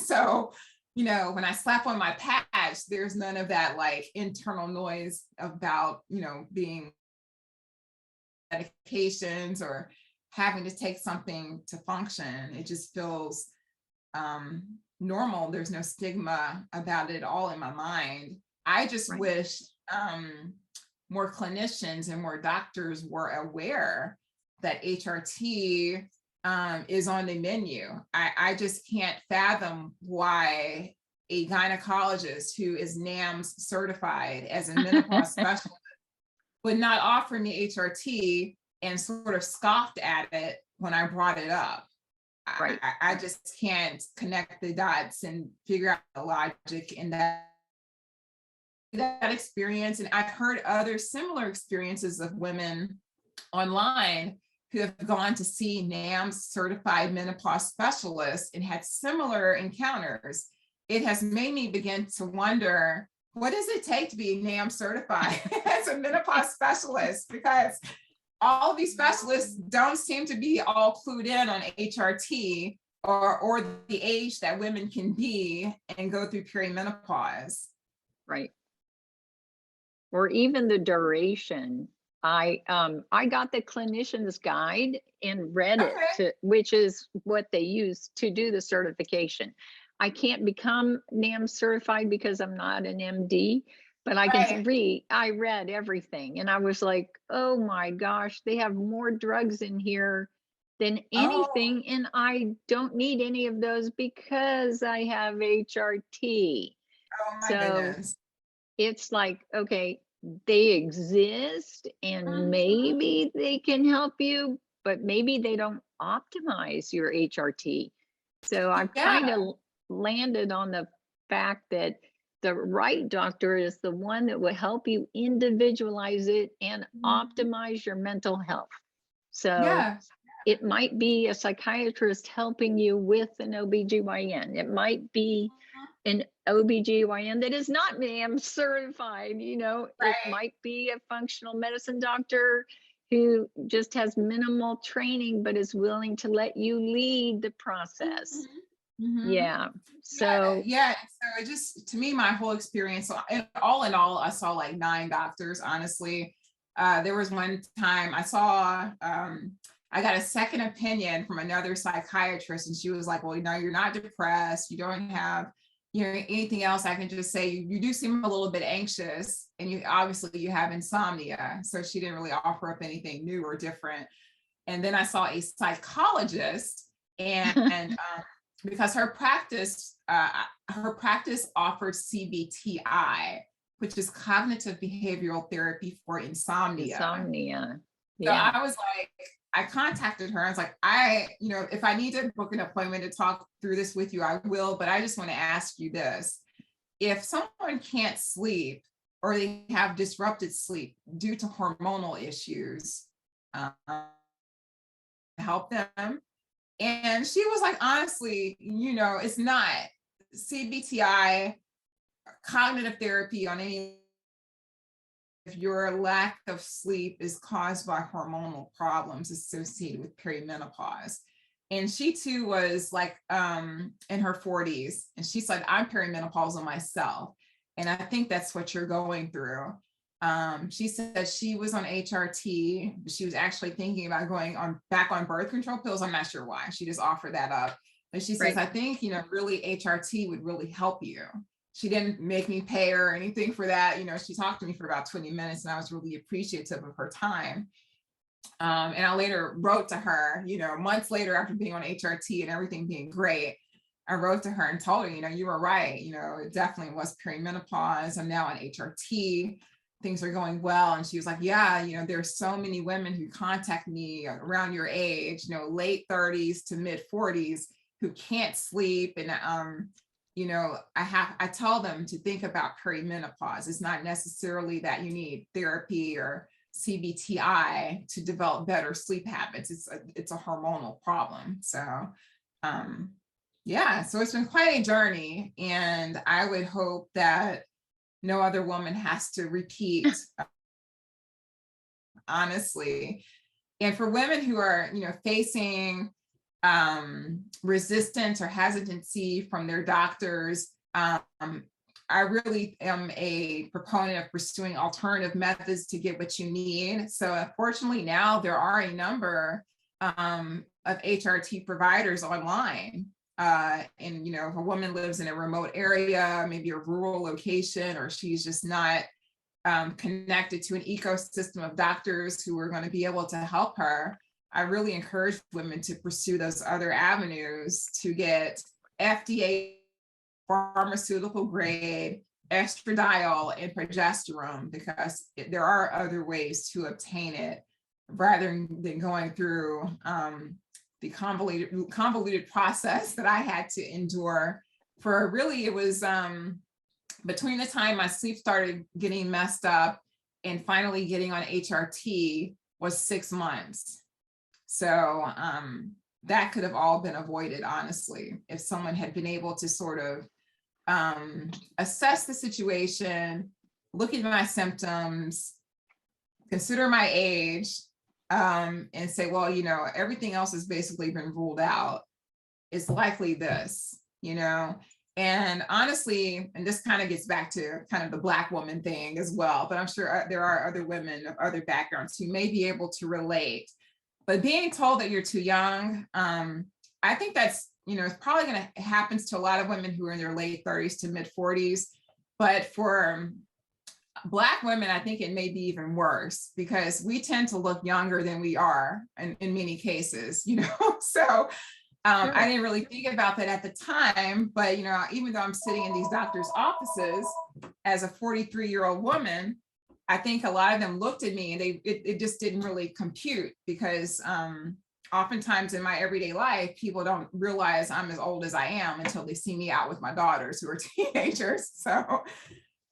So, when I slap on my patch, there's none of that like internal noise about, being medications or having to take something to function. It just feels normal. There's no stigma about it at all in my mind. I just wish more clinicians and more doctors were aware that HRT is on the menu. I just can't fathom why a gynecologist who is NAMS certified as a menopause specialist would not offer me HRT and sort of scoffed at it when I brought it up. Right. I just can't connect the dots and figure out the logic in that experience. And I've heard other similar experiences of women online who have gone to see NAMS certified menopause specialists and had similar encounters. It has made me begin to wonder, what does it take to be NAMS certified as a menopause specialist? Because all of these specialists don't seem to be all clued in on HRT or the age that women can be and go through perimenopause. Right. Or even the duration. I got the clinician's guide and read it, which is what they use to do the certification. I can't become NAMS certified because I'm not an MD, but I can read. I read everything, and I was like, "Oh my gosh, they have more drugs in here than anything, and I don't need any of those because I have HRT." Oh my goodness. It's like, okay, they exist and maybe they can help you, but maybe they don't optimize your HRT. So I've kind of landed on the fact that the right doctor is the one that will help you individualize it and optimize your mental health. So it might be a psychiatrist helping you with an OBGYN. It might be an OBGYN that is not NAMS certified, it might be a functional medicine doctor who just has minimal training, but is willing to let you lead the process. Yeah. So, So it just, to me, my whole experience, all in all, I saw like 9 doctors, honestly. There was one time I saw, I got a second opinion from another psychiatrist, and she was like, well, you're not depressed. You don't have, anything else. I can just say you do seem a little bit anxious, and you obviously you have insomnia. So she didn't really offer up anything new or different. And then I saw a psychologist, and because her practice offered CBTI, which is cognitive behavioral therapy for insomnia. Insomnia. So Yeah. I was like, I contacted her. I was like, if I need to book an appointment to talk through this with you, I will. But I just want to ask you this. If someone can't sleep or they have disrupted sleep due to hormonal issues, help them. And she was like, honestly, it's not CBTI, cognitive therapy on any, if your lack of sleep is caused by hormonal problems associated with perimenopause. And she too was like in her 40s. And she said, I'm perimenopausal myself. And I think that's what you're going through. She said she was on HRT, but she was actually thinking about going back on birth control pills. I'm not sure why. She just offered that up. But she says, Right. I think, really HRT would really help you. She didn't make me pay her or anything for that. She talked to me for about 20 minutes and I was really appreciative of her time. And I later wrote to her, months later after being on HRT and everything being great, I wrote to her and told her, you were right. It definitely was perimenopause. I'm now on HRT. Things are going well. And she was like, yeah, there's so many women who contact me around your age, late 30s to mid 40s who can't sleep. And, I tell them to think about perimenopause. It's not necessarily that you need therapy or CBTI to develop better sleep habits. It's a hormonal problem. So, so it's been quite a journey, and I would hope that no other woman has to repeat, honestly. And for women who are, facing resistance or hesitancy from their doctors, I really am a proponent of pursuing alternative methods to get what you need. So unfortunately now there are a number of HRT providers online. And, if a woman lives in a remote area, maybe a rural location, or she's just not connected to an ecosystem of doctors who are going to be able to help her, I really encourage women to pursue those other avenues to get FDA pharmaceutical grade estradiol and progesterone, because there are other ways to obtain it rather than going through the convoluted process that I had to endure for really, it was between the time my sleep started getting messed up and finally getting on HRT was 6 months. So that could have all been avoided, honestly, if someone had been able to sort of assess the situation, look at my symptoms, consider my age, and say, well, everything else has basically been ruled out. It's likely this, and honestly, and this kind of gets back to kind of the Black woman thing as well, but I'm sure there are other women of other backgrounds who may be able to relate. But being told that you're too young, I think that's, it's probably going to happen to a lot of women who are in their late 30s to mid 40s. But for Black women, I think it may be even worse, because we tend to look younger than we are in many cases, So Sure. I didn't really think about that at the time. But, even though I'm sitting in these doctors' offices as a 43-year-old woman, I think a lot of them looked at me and it just didn't really compute, because oftentimes in my everyday life, people don't realize I'm as old as I am until they see me out with my daughters who are teenagers. So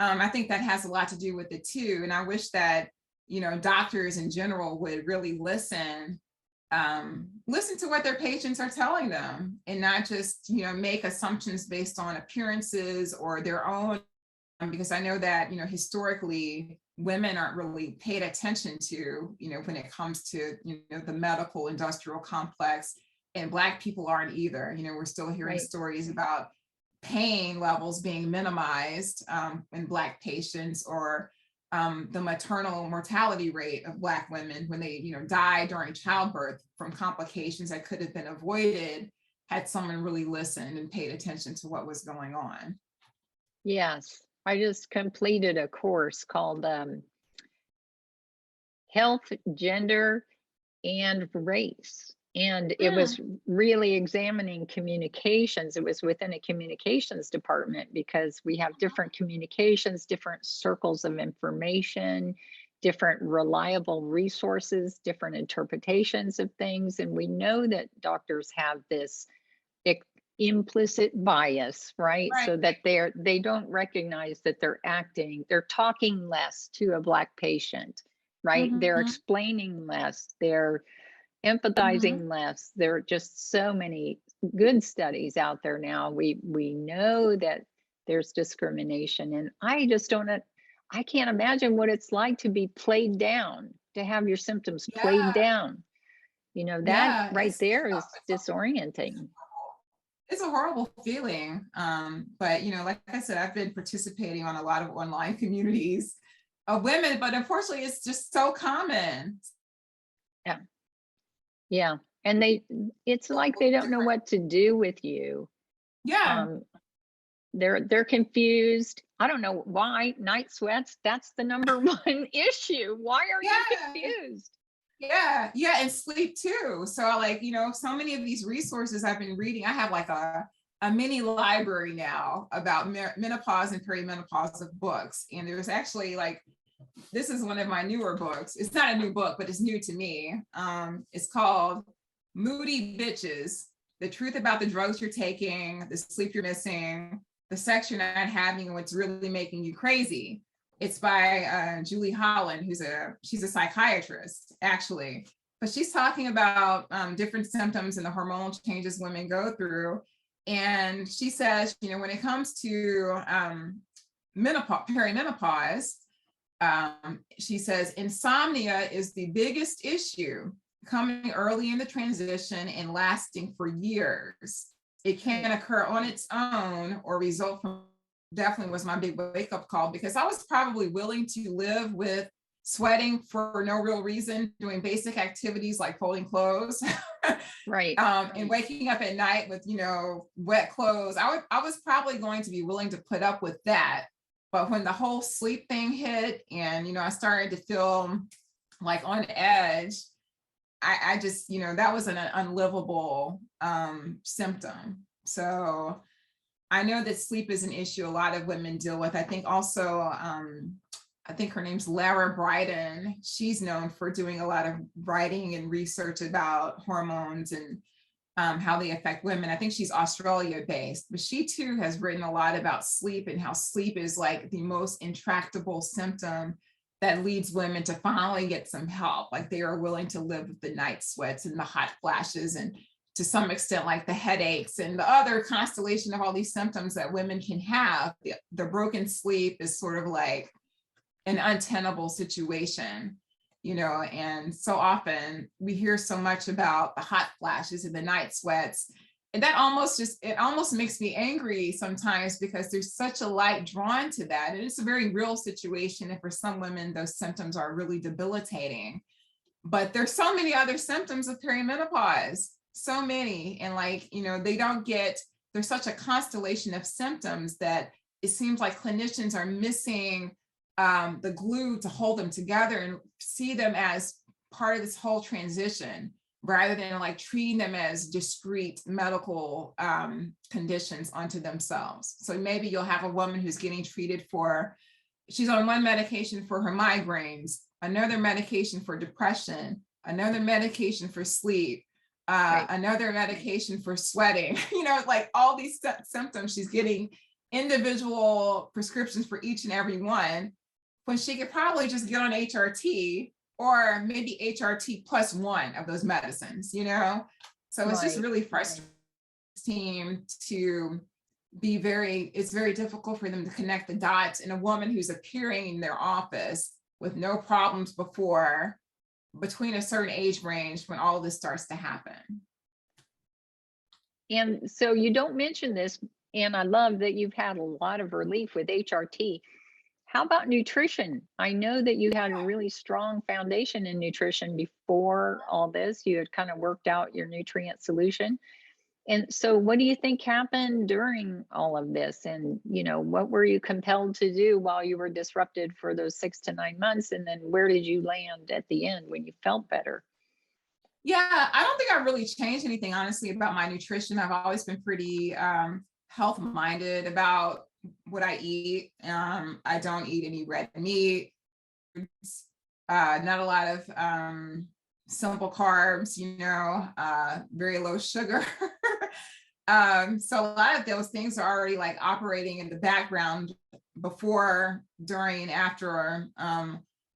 I think that has a lot to do with it too. And I wish that, doctors in general would really listen to what their patients are telling them, and not just, make assumptions based on appearances or their own, because I know that, historically, women aren't really paid attention to, when it comes to, the medical industrial complex, and Black people aren't either. We're still hearing Right. stories about pain levels being minimized in Black patients, or the maternal mortality rate of Black women when they, die during childbirth from complications that could have been avoided had someone really listened and paid attention to what was going on. Yes. I just completed a course called Health, Gender, and race. And it Mm, was really examining communications. It was within a communications department because we have different communications, different circles of information, different reliable resources, different interpretations of things. And we know that doctors have this ex- implicit bias, right? right. So that they don't recognize that they're talking less to a Black patient, right? They're Mhm, explaining less, they're mhm. empathizing less. There are just so many good studies out there now. We know that there's discrimination, and I just don't. I can't imagine what it's like to be played down, to have your symptoms played Yeah, down. You know, that yeah. right there is disorienting. It's a horrible feeling. But like I said, I've been participating on a lot of online communities of women, but unfortunately, it's just so common. Yeah, yeah, and it's So like they don't know different. what to do with you. Yeah, Um, they're confused. I don't know why night sweats. That's the number one issue. Why are you yeah, confused? yeah, and sleep too. So so many of these resources I've been reading. I have like a mini library now about menopause and perimenopause of books, and there's actually like this is one of my newer books. It's not a new book, but it's new to me. It's called Moody Bitches: The Truth About the Drugs You're Taking, the Sleep You're Missing, the Sex You're Not Having, and What's Really Making You Crazy. It's by Julie Holland, she's a psychiatrist actually, but she's talking about different symptoms and the hormonal changes women go through. And she says, when it comes to perimenopause, she says insomnia is the biggest issue, coming early in the transition and lasting for years. It can occur on its own or result from, definitely was my big wake up call, because I was probably willing to live with sweating for no real reason, doing basic activities like folding clothes. Right. And waking up at night with wet clothes. I was probably going to be willing to put up with that. But when the whole sleep thing hit and I started to feel like on edge, I just that was an unlivable symptom. So I know that sleep is an issue a lot of women deal with. I think also I think her name's Lara Bryden. She's known for doing a lot of writing and research about hormones and how they affect women. I think she's Australia based, but she too has written a lot about sleep and how sleep is like the most intractable symptom that leads women to finally get some help. Like they are willing to live with the night sweats and the hot flashes and to some extent like the headaches and the other constellation of all these symptoms that women can have. The broken sleep is sort of like an untenable situation, and so often we hear so much about the hot flashes and the night sweats. And that it almost makes me angry sometimes because there's such a light drawn to that. And it's a very real situation. And for some women, those symptoms are really debilitating. But there's so many other symptoms of perimenopause, so many. And they don't get, there's such a constellation of symptoms that it seems like clinicians are missing the glue to hold them together and see them as part of this whole transition rather than like treating them as discrete medical conditions onto themselves. So maybe you'll have a woman who's getting treated she's on one medication for her migraines, another medication for depression, another medication for sleep, Right. another medication for sweating, like all these symptoms, she's getting individual prescriptions for each and every one, when she could probably just get on HRT or maybe HRT plus one of those medicines, So it's just Right. really frustrating to it's very difficult for them to connect the dots in a woman who's appearing in their office with no problems before, between a certain age range when all of this starts to happen. And so you don't mention this, and I love that you've had a lot of relief with HRT. How about nutrition? I know that you had a really strong foundation in nutrition before all this. You had kind of worked out your nutrient solution. And so what do you think happened during all of this? And, what were you compelled to do while you were disrupted for those 6 to 9 months? And then where did you land at the end when you felt better? Yeah, I don't think I've really changed anything, honestly, about my nutrition. I've always been pretty health minded about what I eat. I don't eat any red meat, not a lot of simple carbs, very low sugar. So a lot of those things are already like operating in the background before, during, and after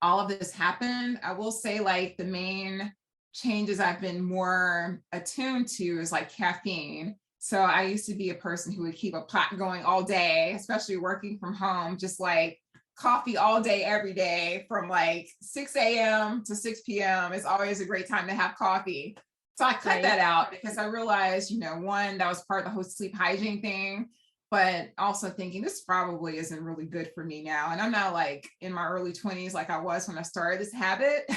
all of this happened. I will say, like, the main changes I've been more attuned to is like caffeine. So I used to be a person who would keep a pot going all day, especially working from home, just like coffee all day, every day, from like 6 a.m. to 6 p.m. is always a great time to have coffee. So I cut that out because I realized, one, that was part of the whole sleep hygiene thing, but also thinking this probably isn't really good for me now. And I'm not like in my early 20s like I was when I started this habit of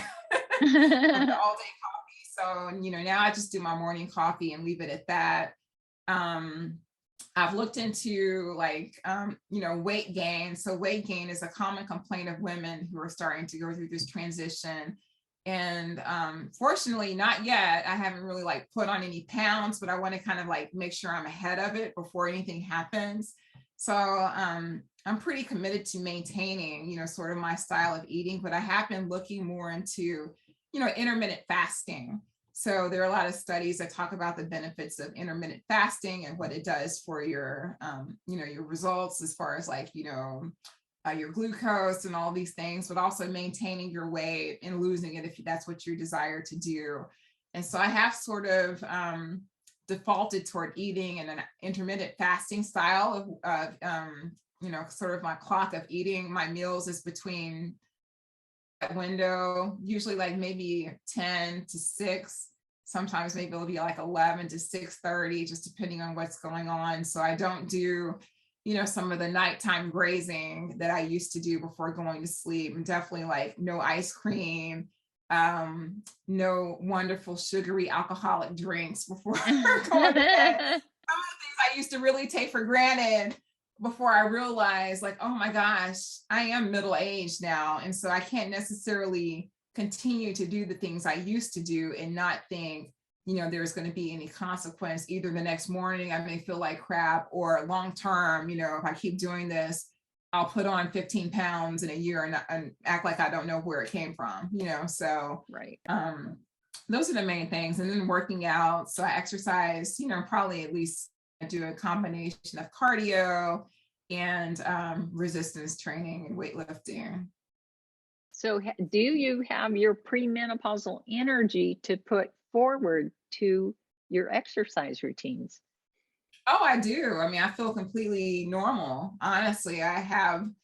the all day coffee. So, now I just do my morning coffee and leave it at that. I've looked into like, weight gain. So weight gain is a common complaint of women who are starting to go through this transition. And fortunately, not yet. I haven't really like put on any pounds, but I want to kind of like make sure I'm ahead of it before anything happens. So I'm pretty committed to maintaining, sort of my style of eating, but I have been looking more into, intermittent fasting. So there are a lot of studies that talk about the benefits of intermittent fasting and what it does for your, your results as far as like, your glucose and all these things, but also maintaining your weight and losing it if that's what you desire to do. And so I have sort of defaulted toward eating in an intermittent fasting style of sort of my clock of eating my meals is between that window, usually like maybe 10 to 6. Sometimes maybe it'll be like 11 to 6:30, just depending on what's going on. So I don't do some of the nighttime grazing that I used to do before going to sleep. And definitely like no ice cream, no wonderful sugary alcoholic drinks before going to bed. Some of the things I used to really take for granted before I realized like, oh my gosh, I am middle-aged now. And so I can't necessarily continue to do the things I used to do and not think, there's going to be any consequence. Either the next morning I may feel like crap, or long term, if I keep doing this, I'll put on 15 pounds in a year and act like I don't know where it came from, so Right. Those are the main things. And then working out. So I exercise, probably at least I do a combination of cardio and resistance training and weightlifting. So do you have your premenopausal energy to put forward to your exercise routines? Oh, I do. I mean, I feel completely normal. Honestly, I'm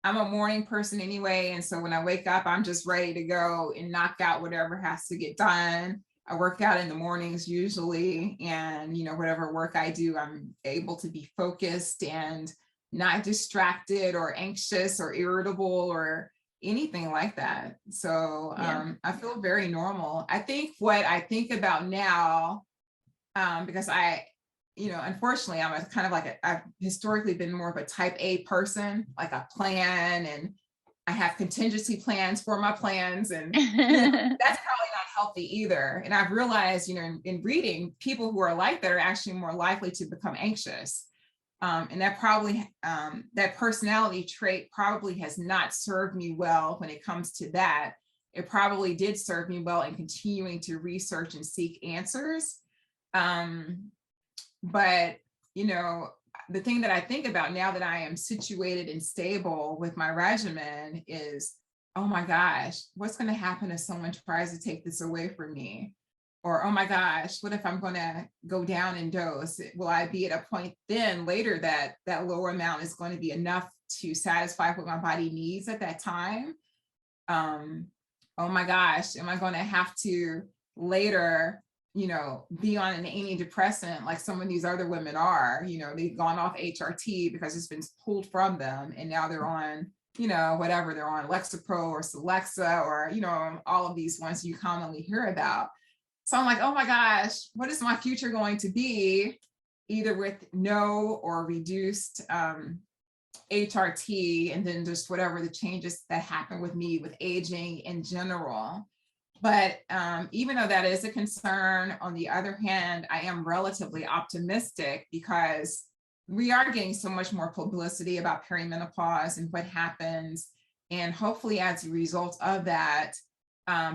a morning person anyway. And so when I wake up, I'm just ready to go and knock out whatever has to get done. I work out in the mornings usually, and, whatever work I do, I'm able to be focused and not distracted or anxious or irritable or anything like that. So I feel very normal. I think what I think about now, because unfortunately, I'm I've historically been more of a type A person, like I plan and I have contingency plans for my plans. And that's probably not healthy either. And I've realized, in reading, people who are like that are actually more likely to become anxious. And that probably, that personality trait probably has not served me well when it comes to that. It probably did serve me well in continuing to research and seek answers. But, the thing that I think about now that I am situated and stable with my regimen is, oh my gosh, what's going to happen if someone tries to take this away from me? Or, oh my gosh, what if I'm going to go down in dose? Will I be at a point then later that that lower amount is going to be enough to satisfy what my body needs at that time? Oh my gosh, am I going to have to later, be on an antidepressant like some of these other women are? They've gone off HRT because it's been pulled from them. And now they're on, whatever, they're on Lexapro or Celexa or, all of these ones you commonly hear about. So I'm like, oh my gosh, what is my future going to be, either with no or reduced HRT, and then just whatever the changes that happen with me with aging in general. But even though that is a concern, on the other hand, I am relatively optimistic because we are getting so much more publicity about perimenopause and what happens. And hopefully as a result of that,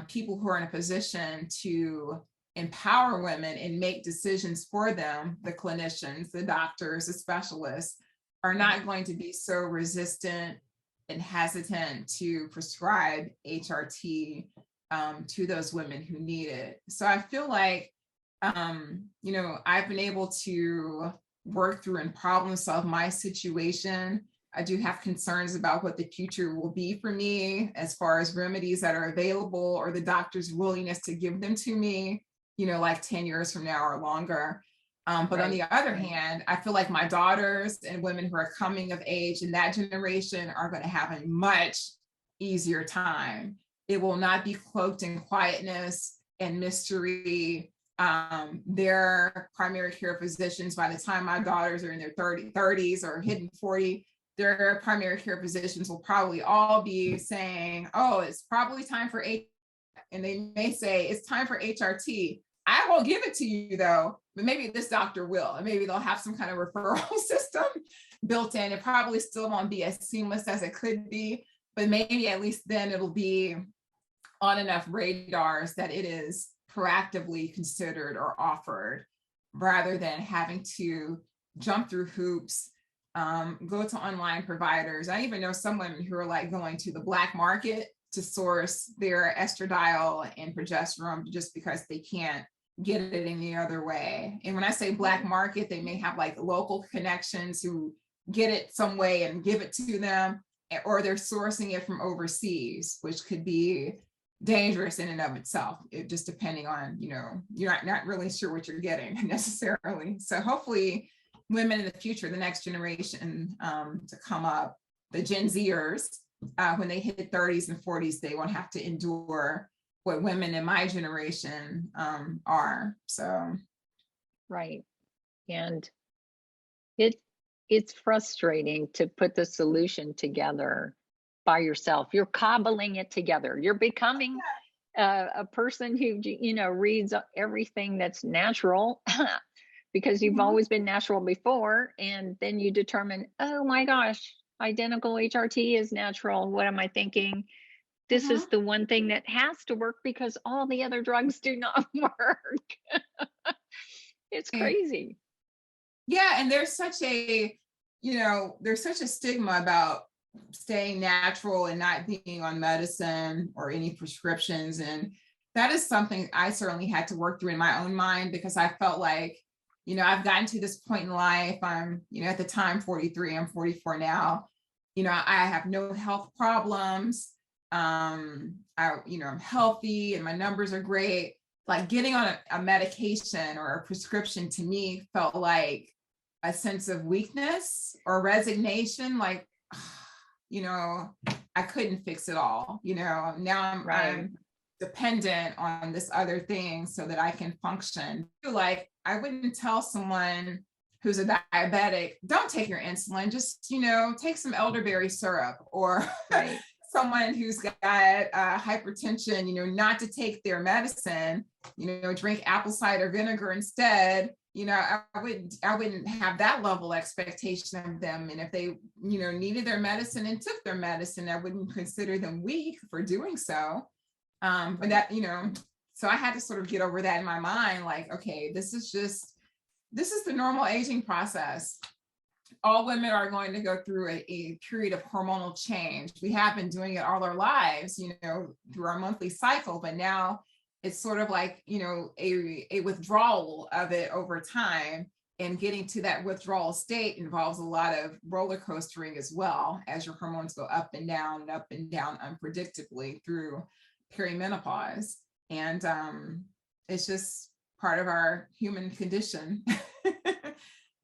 people who are in a position to empower women and make decisions for them, the clinicians, the doctors, the specialists, are not going to be so resistant and hesitant to prescribe HRT to those women who need it. So I feel like, you know, I've been able to work through and problem solve my situation. I do have concerns about what the future will be for me as far as remedies that are available or the doctor's willingness to give them to me, you know, like 10 years from now or longer. But on the other hand, I feel like my daughters and women who are coming of age in that generation are going to have a much easier time. It will not be cloaked in quietness and mystery. Their primary care physicians, by the time my daughters are in their 30s or hitting 40, their primary care physicians will probably all be saying, oh, it's probably time for HRT. And they may say, it's time for HRT. I won't give it to you though, but maybe this doctor will, and maybe they'll have some kind of referral system built in. It probably still won't be as seamless as it could be, but maybe at least then it'll be on enough radars that it is proactively considered or offered, rather than having to jump through hoops, go to online providers. I even know some women who are like going to the black market to source their estradiol and progesterone just because they can't get it any other way. And when I say black market, they may have like local connections who get it some way and give it to them, or they're sourcing it from overseas, which could be dangerous in and of itself. It just depending on, you know, you're not really sure what you're getting necessarily. So hopefully women in the future, the next generation to come up, the Gen Zers, when they hit 30s and 40s, they won't have to endure what women in my generation are. So. Right. And it's frustrating to put the solution together by yourself. You're cobbling it together. You're becoming a person who, you know, reads everything that's natural because you've always been natural before. And then you determine, oh my gosh, identical HRT is natural. What am I thinking? This is the one thing that has to work because all the other drugs do not work. It's crazy. Yeah. And there's such a, you know, there's such a stigma about staying natural and not being on medicine or any prescriptions. And that is something I certainly had to work through in my own mind, because I felt like, you know, I've gotten to this point in life. I'm, you know, at the time 43, I'm 44 now. You know, I have no health problems. You know, I'm healthy and my numbers are great. Like getting on a medication or a prescription to me felt like a sense of weakness or resignation. Like, you know, I couldn't fix it all. You know, now I'm dependent on this other thing so that I can function. Like, I wouldn't tell someone who's a diabetic, don't take your insulin, just, you know, take some elderberry syrup, or someone who's got hypertension, you know, not to take their medicine, you know, drink apple cider vinegar instead. You know, I wouldn't have that level of expectation of them. And if they, you know, needed their medicine and took their medicine, I wouldn't consider them weak for doing so. But that, you know, so I had to sort of get over that in my mind, like, okay, this is the normal aging process. All women are going to go through a period of hormonal change. We have been doing it all our lives, you know, through our monthly cycle, but now it's sort of like, you know, a withdrawal of it over time, and getting to that withdrawal state involves a lot of roller coastering as well, as your hormones go up and down unpredictably through perimenopause. And it's just part of our human condition.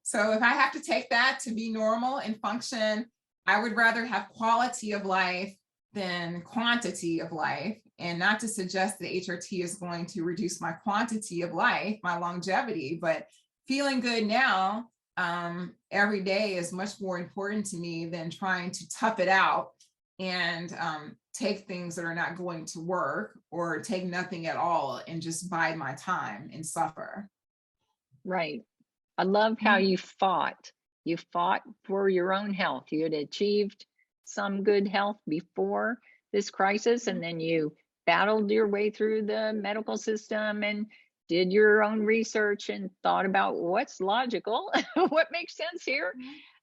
So if I have to take that to be normal and function, I would rather have quality of life than quantity of life. And not to suggest that HRT is going to reduce my quantity of life, my longevity, but feeling good now every day is much more important to me than trying to tough it out and take things that are not going to work, or take nothing at all and just bide my time and suffer. Right. I love how you fought. You fought for your own health. You had achieved some good health before this crisis, and then you battled your way through the medical system and did your own research and thought about what's logical, what makes sense here.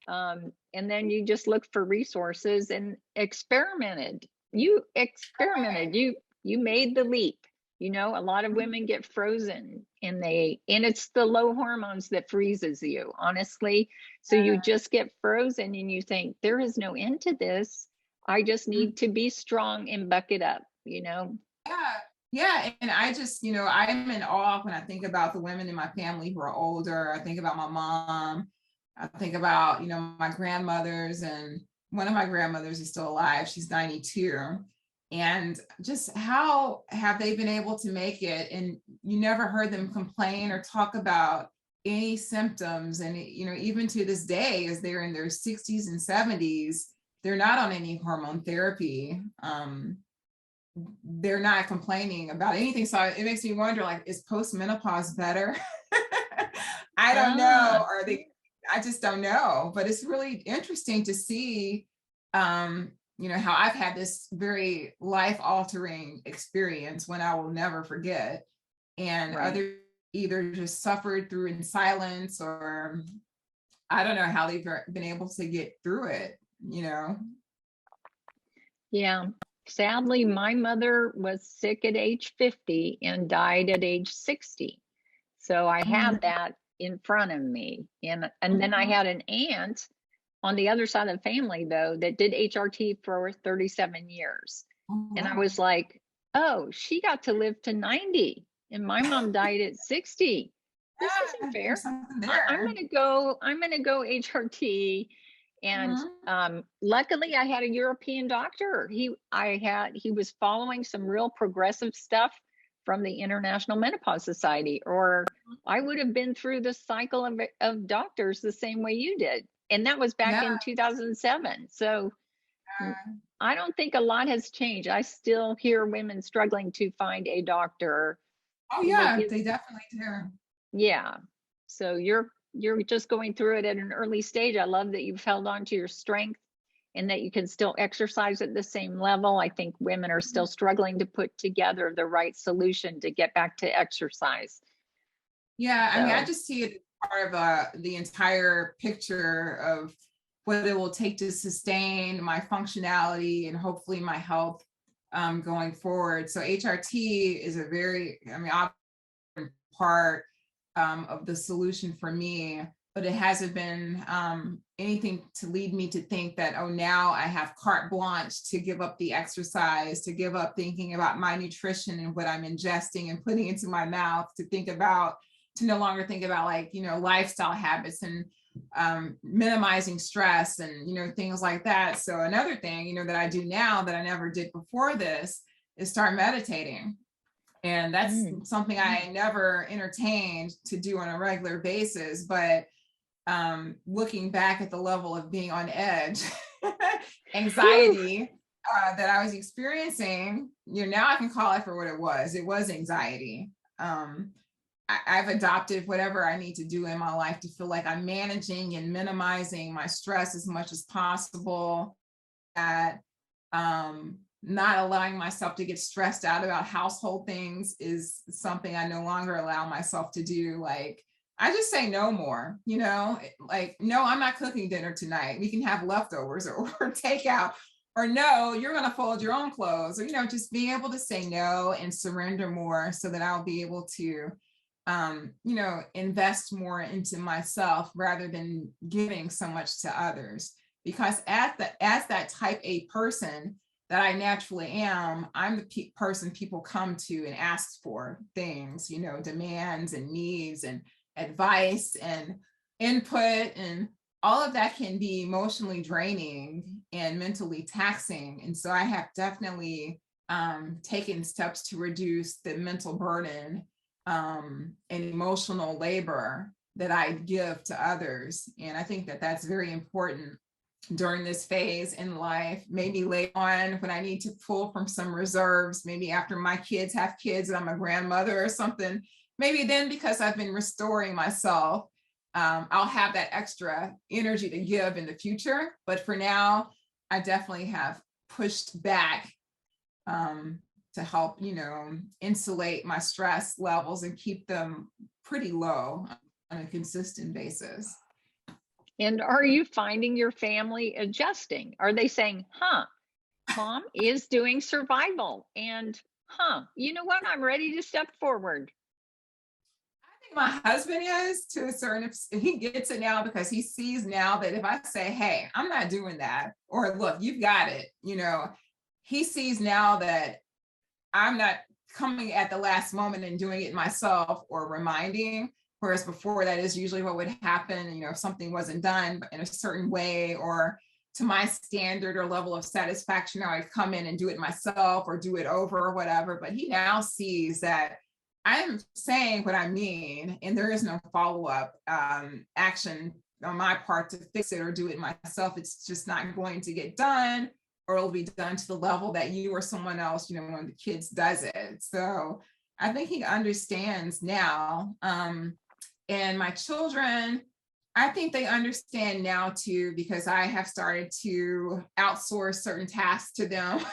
And then you just looked for resources and experimented. You experimented. You made the leap. You know, a lot of women get frozen and it's the low hormones that freezes you, honestly. So you just get frozen and you think, there is no end to this. I just need to be strong and buck it up, you know? Yeah. And I just, I'm in awe when I think about the women in my family who are older. I think about my mom. I think about, my grandmothers, and one of my grandmothers is still alive. She's 92. And just how have they been able to make it? And you never heard them complain or talk about any symptoms. And, even to this day, as they're in their 60s and 70s, they're not on any hormone therapy. They're not complaining about anything. So it makes me wonder, like, is postmenopause better? I don't know. I just don't know. But it's really interesting to see, how I've had this very life-altering experience when I will never forget. And others either just suffered through in silence, or I don't know how they've been able to get through it, Yeah. Sadly, my mother was sick at age 50 and died at age 60. So I had that in front of me. And then I had an aunt on the other side of the family, though, that did HRT for 37 years. And I was like, oh, she got to live to 90 and my mom died at 60. This isn't fair. I'm going to go HRT. And luckily I had a European doctor. He was following some real progressive stuff from the International Menopause Society, or I would have been through the cycle of doctors the same way you did. And that was back in 2007. So I don't think a lot has changed. I still hear women struggling to find a doctor. Oh yeah, they definitely do. Yeah. So you're just going through it at an early stage. I love that you've held on to your strength and that you can still exercise at the same level. I think women are still struggling to put together the right solution to get back to exercise. Yeah, I mean, I just see it as part of the entire picture of what it will take to sustain my functionality and hopefully my health going forward. So HRT is a very, obvious part of the solution for me, but it hasn't been anything to lead me to think that, oh, now I have carte blanche to give up the exercise, to give up thinking about my nutrition and what I'm ingesting and putting into my mouth, to no longer think about lifestyle habits and minimizing stress and, things like that. So another thing, that I do now that I never did before this is start meditating. And that's something I never entertained to do on a regular basis. But looking back at the level of being on edge, anxiety that I was experiencing, now I can call it for what it was. It was anxiety. I've adopted whatever I need to do in my life to feel like I'm managing and minimizing my stress as much as possible. That not allowing myself to get stressed out about household things is something I no longer allow myself to do. Like, I just say no more, like, no, I'm not cooking dinner tonight. We can have leftovers or takeout, or no, you're going to fold your own clothes, or, just being able to say no and surrender more so that I'll be able to, invest more into myself rather than giving so much to others. Because as that type A person that I naturally am, I'm the person people come to and ask for things, demands and needs and advice and input, and all of that can be emotionally draining and mentally taxing. And so I have definitely taken steps to reduce the mental burden and emotional labor that I give to others. And I think that that's very important during this phase in life. Maybe later on when I need to pull from some reserves, maybe after my kids have kids and I'm a grandmother or something, maybe then, because I've been restoring myself, I'll have that extra energy to give in the future. But for now, I definitely have pushed back to help, insulate my stress levels and keep them pretty low on a consistent basis. And are you finding your family adjusting? Are they saying, mom is doing survival, and you know what, I'm ready to step forward? I think my husband is, to a certain extent. He gets it now because he sees now that if I say, hey, I'm not doing that, or look, you've got it, he sees now that I'm not coming at the last moment and doing it myself or reminding. Whereas before, that is usually what would happen, if something wasn't done in a certain way or to my standard or level of satisfaction, I'd come in and do it myself or do it over or whatever. But he now sees that I'm saying what I mean, and there is no follow-up action on my part to fix it or do it myself. It's just not going to get done, or it'll be done to the level that you or someone else, one of the kids does it. So I think he understands now. And my children, I think they understand now too, because I have started to outsource certain tasks to them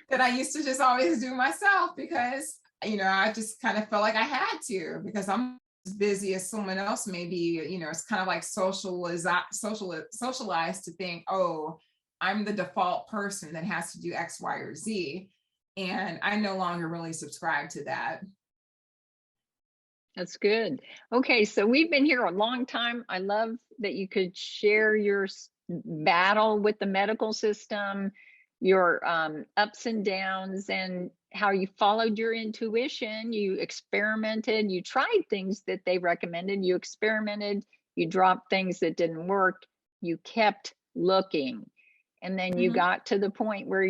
that I used to just always do myself because, I just kind of felt like I had to, because I'm as busy as someone else may be. It's kind of like socialized to think, oh, I'm the default person that has to do X, Y, or Z. And I no longer really subscribe to that. That's good. Okay, so we've been here a long time. I love that you could share your battle with the medical system, your ups and downs, and how you followed your intuition. You experimented, you tried things that they recommended, you experimented, you dropped things that didn't work, you kept looking. And then you got to the point where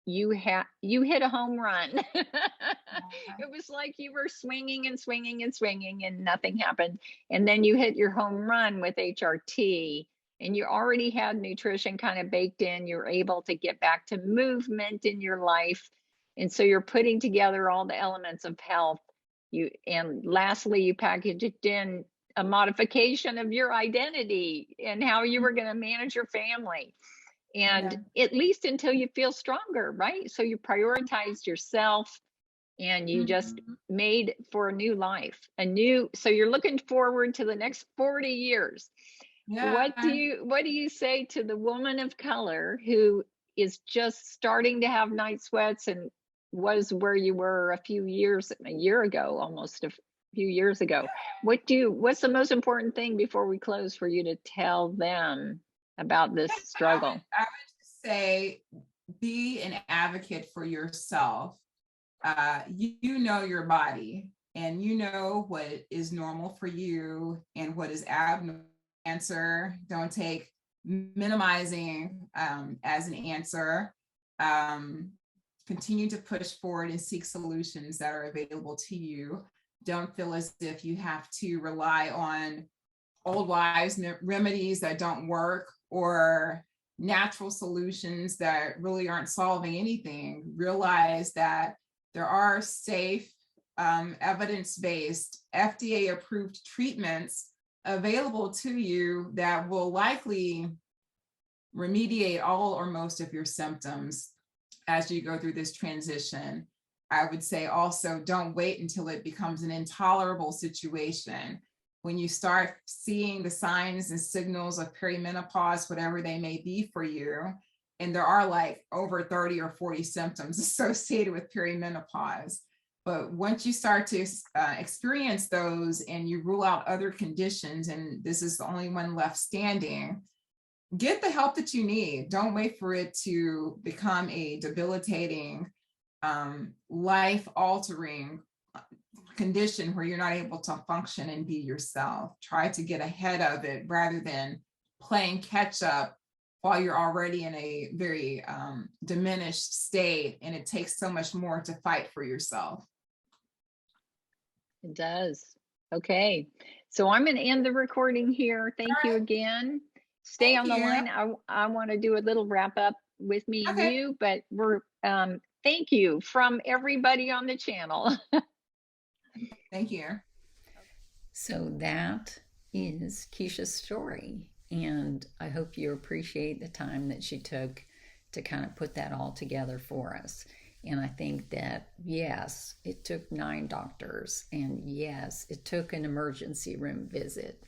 you hit a home run. It was like you were swinging and swinging and swinging and nothing happened. And then you hit your home run with HRT, and you already had nutrition kind of baked in. You're able to get back to movement in your life. And so you're putting together all the elements of health. And lastly, you packaged in a modification of your identity and how you were going to manage your family. And at least until you feel stronger, right? So you prioritized yourself and you just made for a new life, so you're looking forward to the next 40 years. Yeah. What do you say to the woman of color who is just starting to have night sweats and was where you were a few years ago? What's the most important thing before we close for you to tell them about this struggle? I would say be an advocate for yourself. You know your body, and you know what is normal for you and what is abnormal. Answer. Don't take minimizing as an answer. Continue to push forward and seek solutions that are available to you. Don't feel as if you have to rely on old wives' remedies that don't work or natural solutions that really aren't solving anything. Realize that there are safe, evidence-based, FDA-approved treatments available to you that will likely remediate all or most of your symptoms as you go through this transition. I would say also don't wait until it becomes an intolerable situation. When you start seeing the signs and signals of perimenopause, whatever they may be for you, and there are like over 30 or 40 symptoms associated with perimenopause. But once you start to experience those and you rule out other conditions, and this is the only one left standing, get the help that you need. Don't wait for it to become a debilitating, life-altering condition where you're not able to function and be yourself. Try to get ahead of it rather than playing catch up while you're already in a very diminished state, and it takes so much more to fight for yourself. It does. Okay, so I'm going to end the recording here. Thank you again. stay Thank on the you. line. I want to do a little wrap up with me and Okay. you, but we're thank you from everybody on the channel. Thank you. So that is Keisha's story. And I hope you appreciate the time that she took to kind of put that all together for us. And I think that, yes, it took 9 doctors. And yes, it took an emergency room visit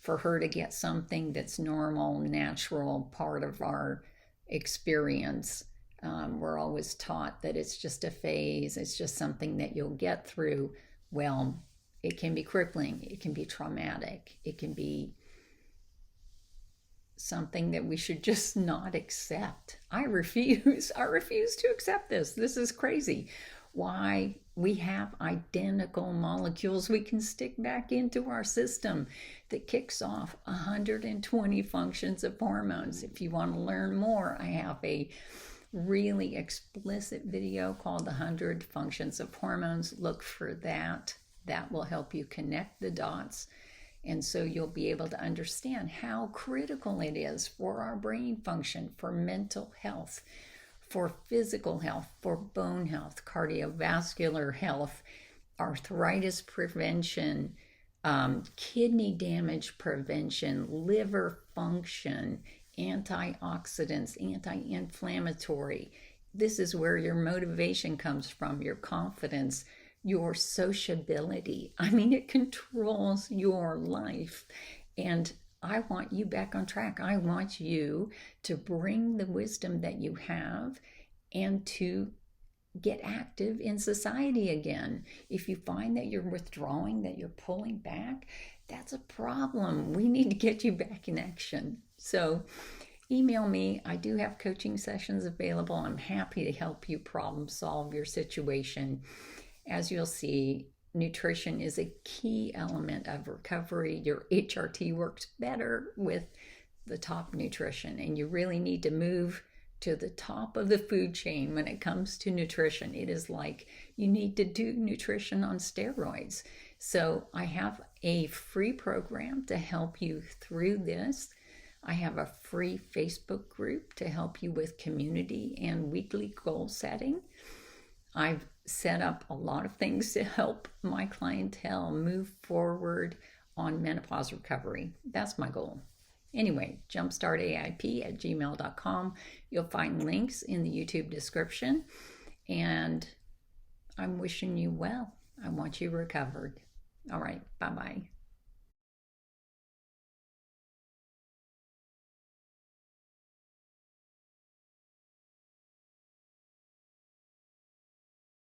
for her to get something that's normal, natural, part of our experience. We're always taught that it's just a phase, it's just something that you'll get through. Well, it can be crippling, it can be traumatic, it can be something that we should just not accept. I refuse to accept this. This is crazy. Why we have identical molecules we can stick back into our system that kicks off 120 functions of hormones. If you want to learn more, I have a really explicit video called The 100 Functions of Hormones. Look for that. That will help you connect the dots. And so you'll be able to understand how critical it is for our brain function, for mental health, for physical health, for bone health, cardiovascular health, arthritis prevention, kidney damage prevention, liver function, antioxidants, anti-inflammatory. This is where your motivation comes from, your confidence, your sociability. I mean, it controls your life. And I want you back on track. I want you to bring the wisdom that you have and to get active in society again. If you find that you're withdrawing, that you're pulling back, that's a problem. We need to get you back in action. So email me. I do have coaching sessions available. I'm happy to help you problem solve your situation. As you'll see, nutrition is a key element of recovery. Your HRT works better with the top nutrition, and you really need to move to the top of the food chain when it comes to nutrition. It is like you need to do nutrition on steroids. So I have a free program to help you through this. I have a free Facebook group to help you with community and weekly goal setting. I've set up a lot of things to help my clientele move forward on menopause recovery. That's my goal. Anyway, jumpstartaip@gmail.com. You'll find links in the YouTube description. And I'm wishing you well. I want you recovered. All right. Bye-bye.